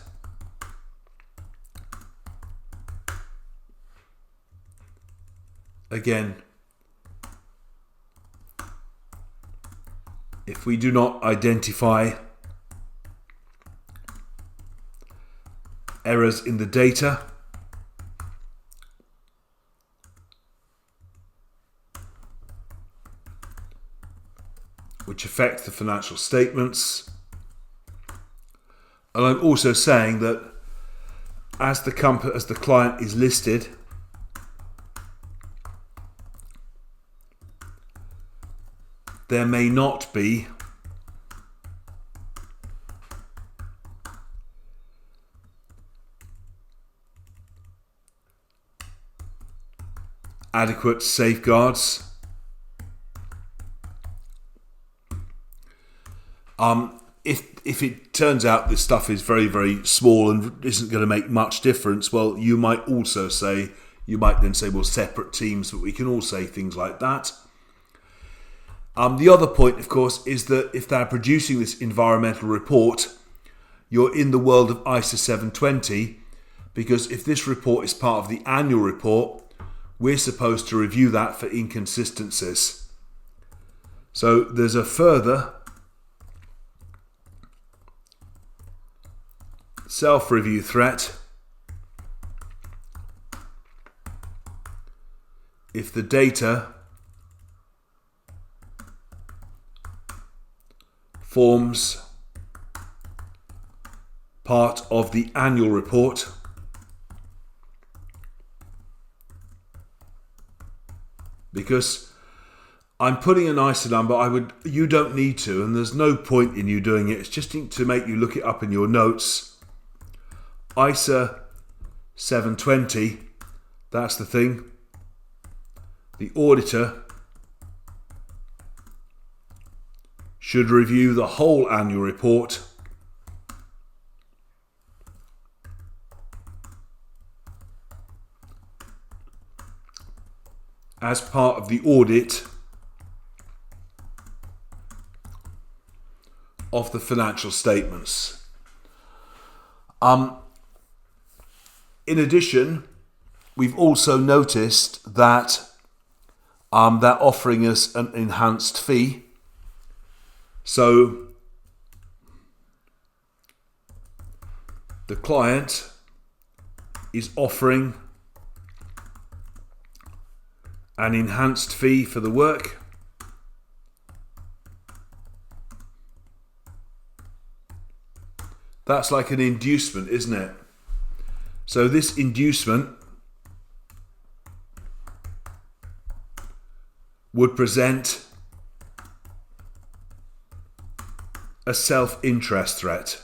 S2: Again, if we do not identify errors in the data which affect the financial statements. And I'm also saying that as the client is listed, there may not be adequate safeguards. If it turns out this stuff is very, very small and isn't going to make much difference, well, you might then say, well, separate teams, but we can all say things like that. The other point, of course, is that if they're producing this environmental report, you're in the world of ISO 720, because if this report is part of the annual report, we're supposed to review that for inconsistencies. So there's a further self-review threat if the data forms part of the annual report because I'm putting an ISA number. You don't need to, and there's no point in you doing it. It's just to make you look it up in your notes. ISA 720, that's the thing. The auditor should review the whole annual report as part of the audit of the financial statements. In addition, we've also noticed that they're offering us an enhanced fee. So the client is offering an enhanced fee for the work. That's like an inducement, isn't it? So this inducement would present a self-interest threat.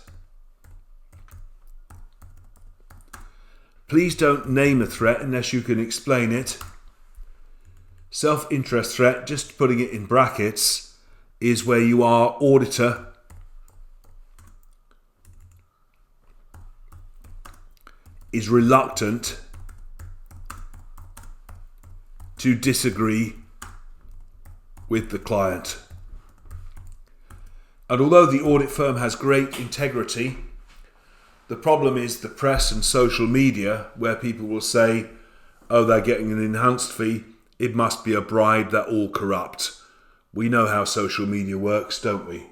S2: Please don't name a threat unless you can explain it. Self-interest threat, just putting it in brackets, is where you are auditor is reluctant to disagree with the client. And although the audit firm has great integrity, the problem is the press and social media, where people will say, oh, they're getting an enhanced fee, it must be a bribe, they're all corrupt. We know how social media works, don't we?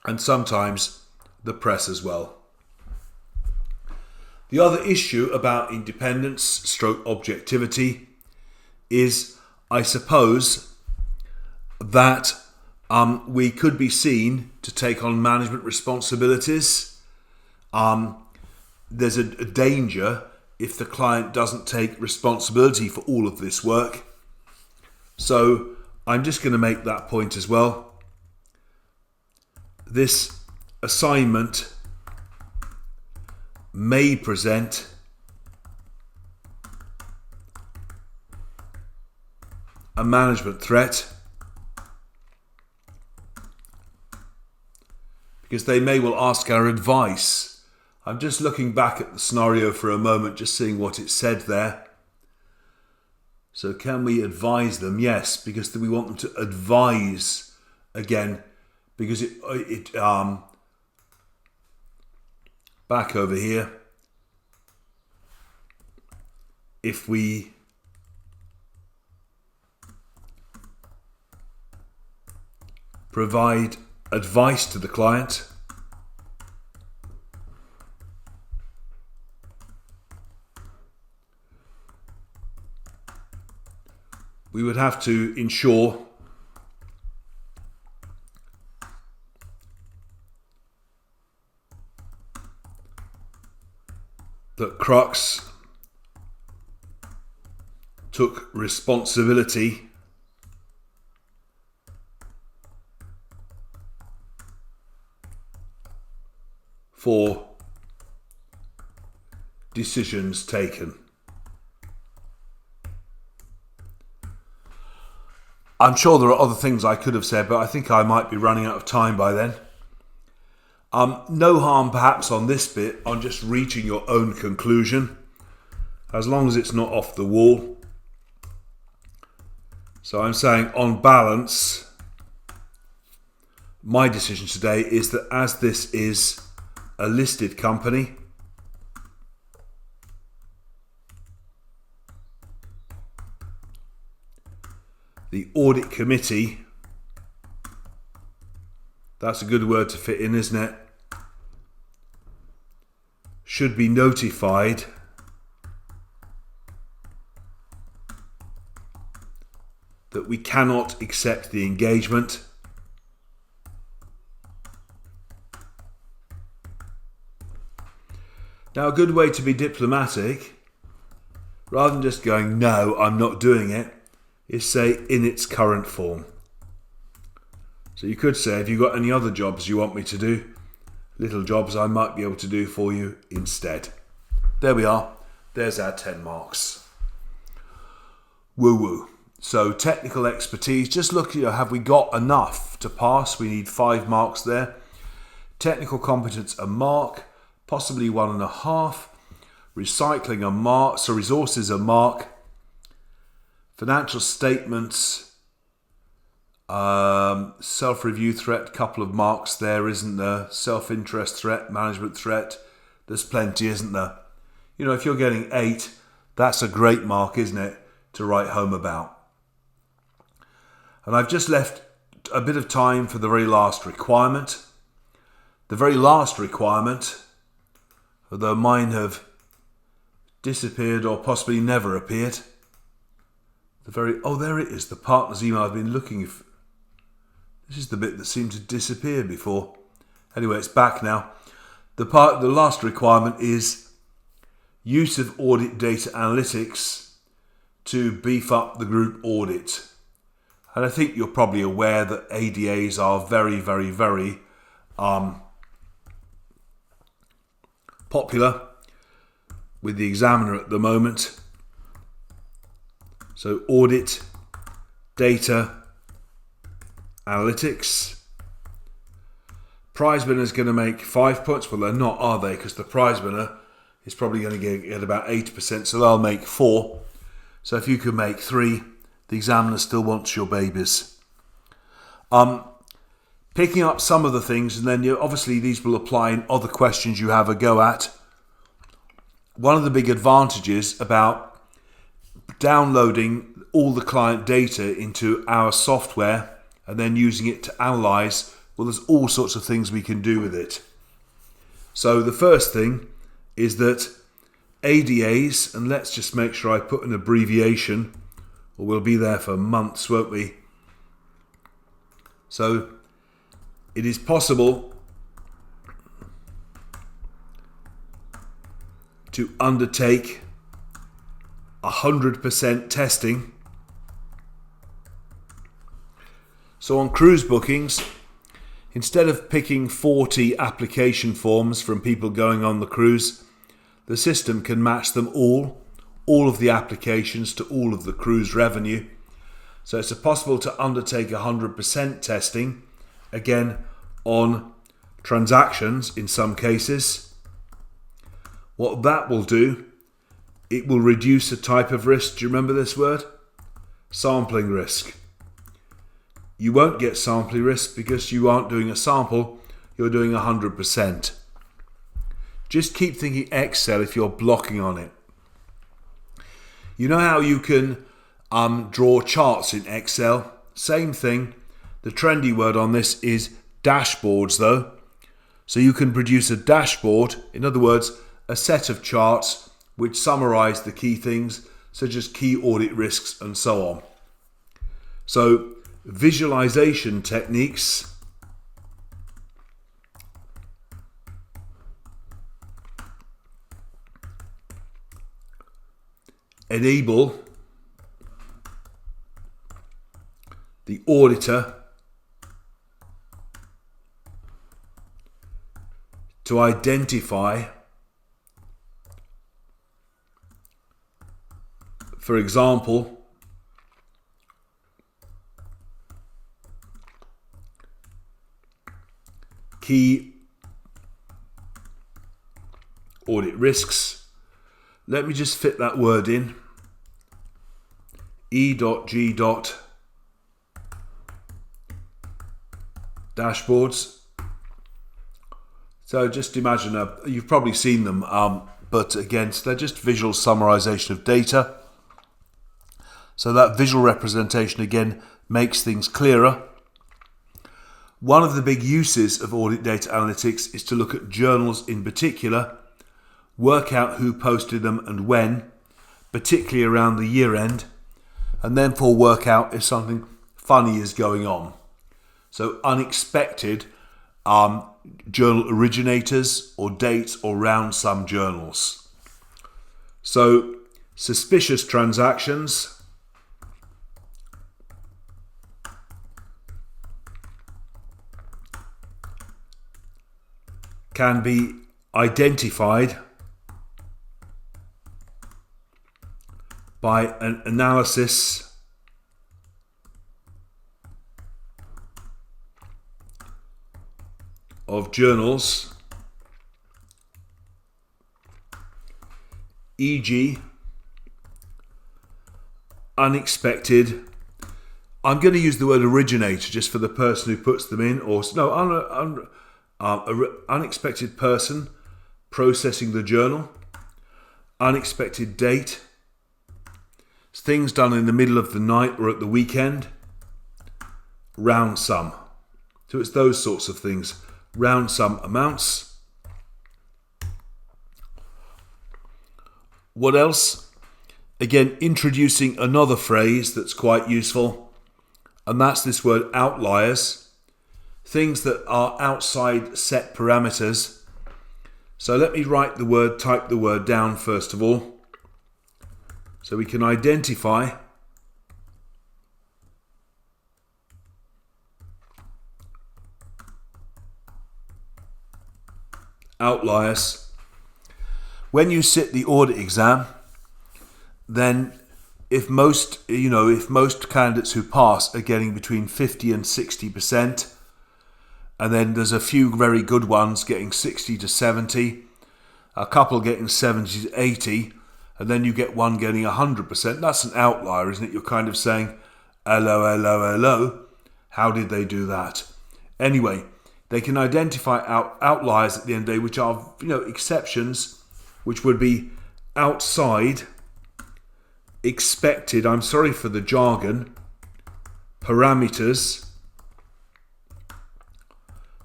S2: And sometimes the press as well. The other issue about independence / objectivity is, I suppose, that we could be seen to take on management responsibilities. There's a danger if the client doesn't take responsibility for all of this work. So I'm just going to make that point as well. This assignment may present a management threat because they may well ask our advice. I'm just looking back at the scenario for a moment, just seeing what it said there. So can we advise them? Yes, because we want them to advise again, because it back over here, if we provide advice to the client, we would have to ensure crux took responsibility for decisions taken. I'm sure there are other things I could have said, but I think I might be running out of time by then. No harm perhaps on this bit, on just reaching your own conclusion, as long as it's not off the wall. So I'm saying, on balance, my decision today is that as this is a listed company, the audit committee, that's a good word to fit in, isn't it, should be notified that we cannot accept the engagement. Now, a good way to be diplomatic, rather than just going, no, I'm not doing it, is say, in its current form. So you could say, have you got any other jobs you want me to do? Little jobs I might be able to do for you instead. There we are. There's our 10 marks. Woo-woo. So technical expertise, just look, have we got enough to pass? We need 5 marks there. Technical competence, a mark, possibly 1.5. Recycling, a mark. So resources, a mark. Financial statements, self-review threat, couple of marks there, isn't there? Self-interest threat, management threat, there's plenty, isn't there? You know, if you're getting 8, that's a great mark, isn't it, to write home about. And I've just left a bit of time for the very last requirement. The very last requirement, although mine have disappeared or possibly never appeared. There it is, the partner's email I've been looking for. This is the bit that seemed to disappear before. Anyway, it's back now. The last requirement is use of audit data analytics to beef up the group audit. And I think you're probably aware that ADAs are very, very, very popular with the examiner at the moment. So audit, data, analytics. Prize winner is going to make 5 points. Well, they're not, are they? Because the prize winner is probably going to get about 80%, so they'll make 4. So if you can make 3, the examiner still wants your babies. Picking up some of the things, and then obviously these will apply in other questions you have a go at. One of the big advantages about downloading all the client data into our software and then using it to analyze, well, there's all sorts of things we can do with it. So the first thing is that ADAs, and let's just make sure I put an abbreviation, or we'll be there for months, won't we? So it is possible to undertake 100% testing. So on cruise bookings, instead of picking 40 application forms from people going on the cruise, the system can match them all of the applications to all of the cruise revenue. So it's possible to undertake 100% testing, again, on transactions in some cases. What that will do, it will reduce a type of risk. Do you remember this word? Sampling risk. You won't get sampling risk because you aren't doing a sample, you're doing 100%. Just keep thinking Excel if you're blocking on it. You know how you can draw charts in Excel? Same thing. The trendy word on this is dashboards though. So you can produce a dashboard, in other words, a set of charts which summarize the key things such as key audit risks and so on. So visualization techniques enable the auditor to identify, for example, key audit risks. Let me just fit that word in. E.G. dashboards. So just imagine, you've probably seen them, but again, they're just visual summarization of data. So that visual representation again makes things clearer. One of the big uses of audit data analytics is to look at journals in particular, work out who posted them and when, particularly around the year end, and then work out if something funny is going on. So unexpected journal originators or dates or round sum journals. So suspicious transactions, can be identified by an analysis of journals, e.g. unexpected, I'm going to use the word originator just for the person who puts them in, or no, unexpected person processing the journal, unexpected date, things done in the middle of the night or at the weekend, round sum. So it's those sorts of things, round sum amounts. What else? Again, introducing another phrase that's quite useful, and that's this word outliers. Things that are outside set parameters. So let me type the word down first of all, so we can identify outliers. When you sit the audit exam, then if most candidates who pass are getting between 50 and 60%, and then there's a few very good ones getting 60 to 70, a couple getting 70 to 80, and then you get one getting 100%. That's an outlier, isn't it? You're kind of saying, hello, how did they do that? Anyway, they can identify outliers at the end of the day, which are exceptions, which would be outside expected, I'm sorry for the jargon, parameters.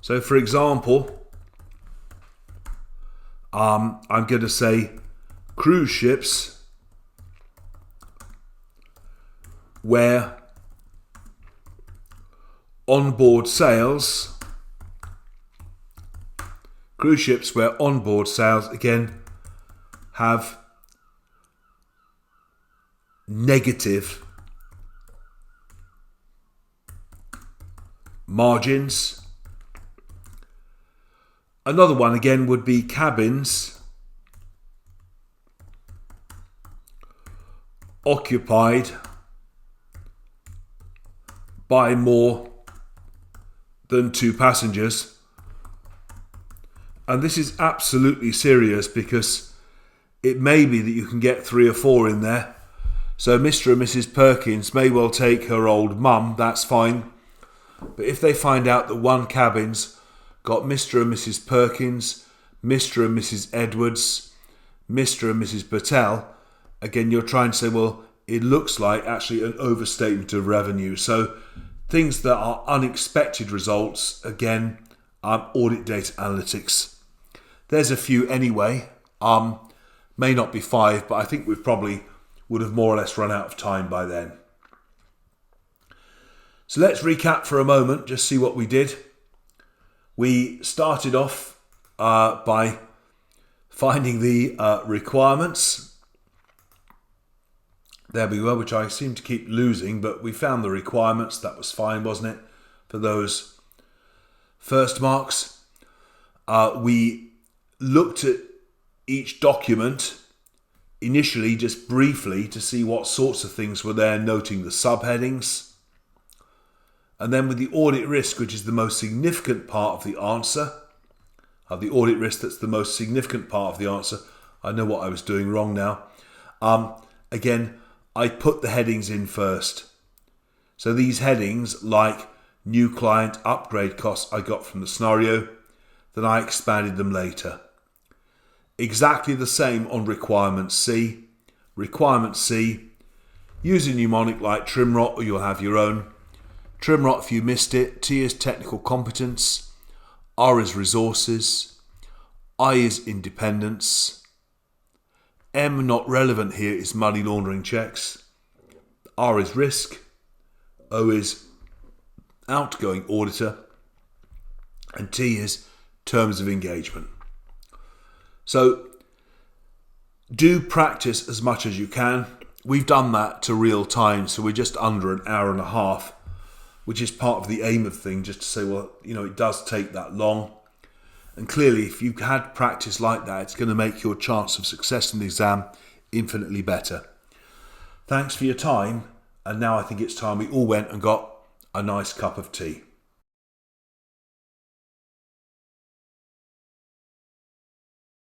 S2: So for example, I'm going to say cruise ships where onboard sales, again have negative margins. Another one again would be cabins occupied by more than 2 passengers. And this is absolutely serious because it may be that you can get 3 or 4 in there. So Mr. and Mrs. Perkins may well take her old mum, that's fine. But if they find out that one cabin's got Mr. and Mrs. Perkins, Mr. and Mrs. Edwards, Mr. and Mrs. Patel, again, you're trying to say, well, it looks like actually an overstatement of revenue. So things that are unexpected results, again, audit data analytics. There's a few anyway. May not be 5, but I think we probably would have more or less run out of time by then. So let's recap for a moment, just see what we did. We started off by finding the requirements. There we were, which I seem to keep losing, but we found the requirements. That was fine, wasn't it, for those first marks? We looked at each document initially just briefly to see what sorts of things were there, noting the subheadings. And then with the audit risk, which is the most significant part of the answer, the audit risk that's the most significant part of the answer, I know what I was doing wrong now. Again, I put the headings in first. So these headings, like new client upgrade costs, I got from the scenario, then I expanded them later. Exactly the same on Requirement C. Requirement C, use a mnemonic like TRIMROT, or you'll have your own. TRIMROT, if you missed it, T is technical competence, R is resources, I is independence, M, not relevant here, is money laundering checks, R is risk, O is outgoing auditor, and T is terms of engagement. So do practice as much as you can. We've done that to real time, so we're just under an hour and a half, which is part of the aim of things, just to say, well, it does take that long. And clearly, if you've had practice like that, it's going to make your chance of success in the exam infinitely better. Thanks for your time, and now I think it's time we all went and got a nice cup of tea.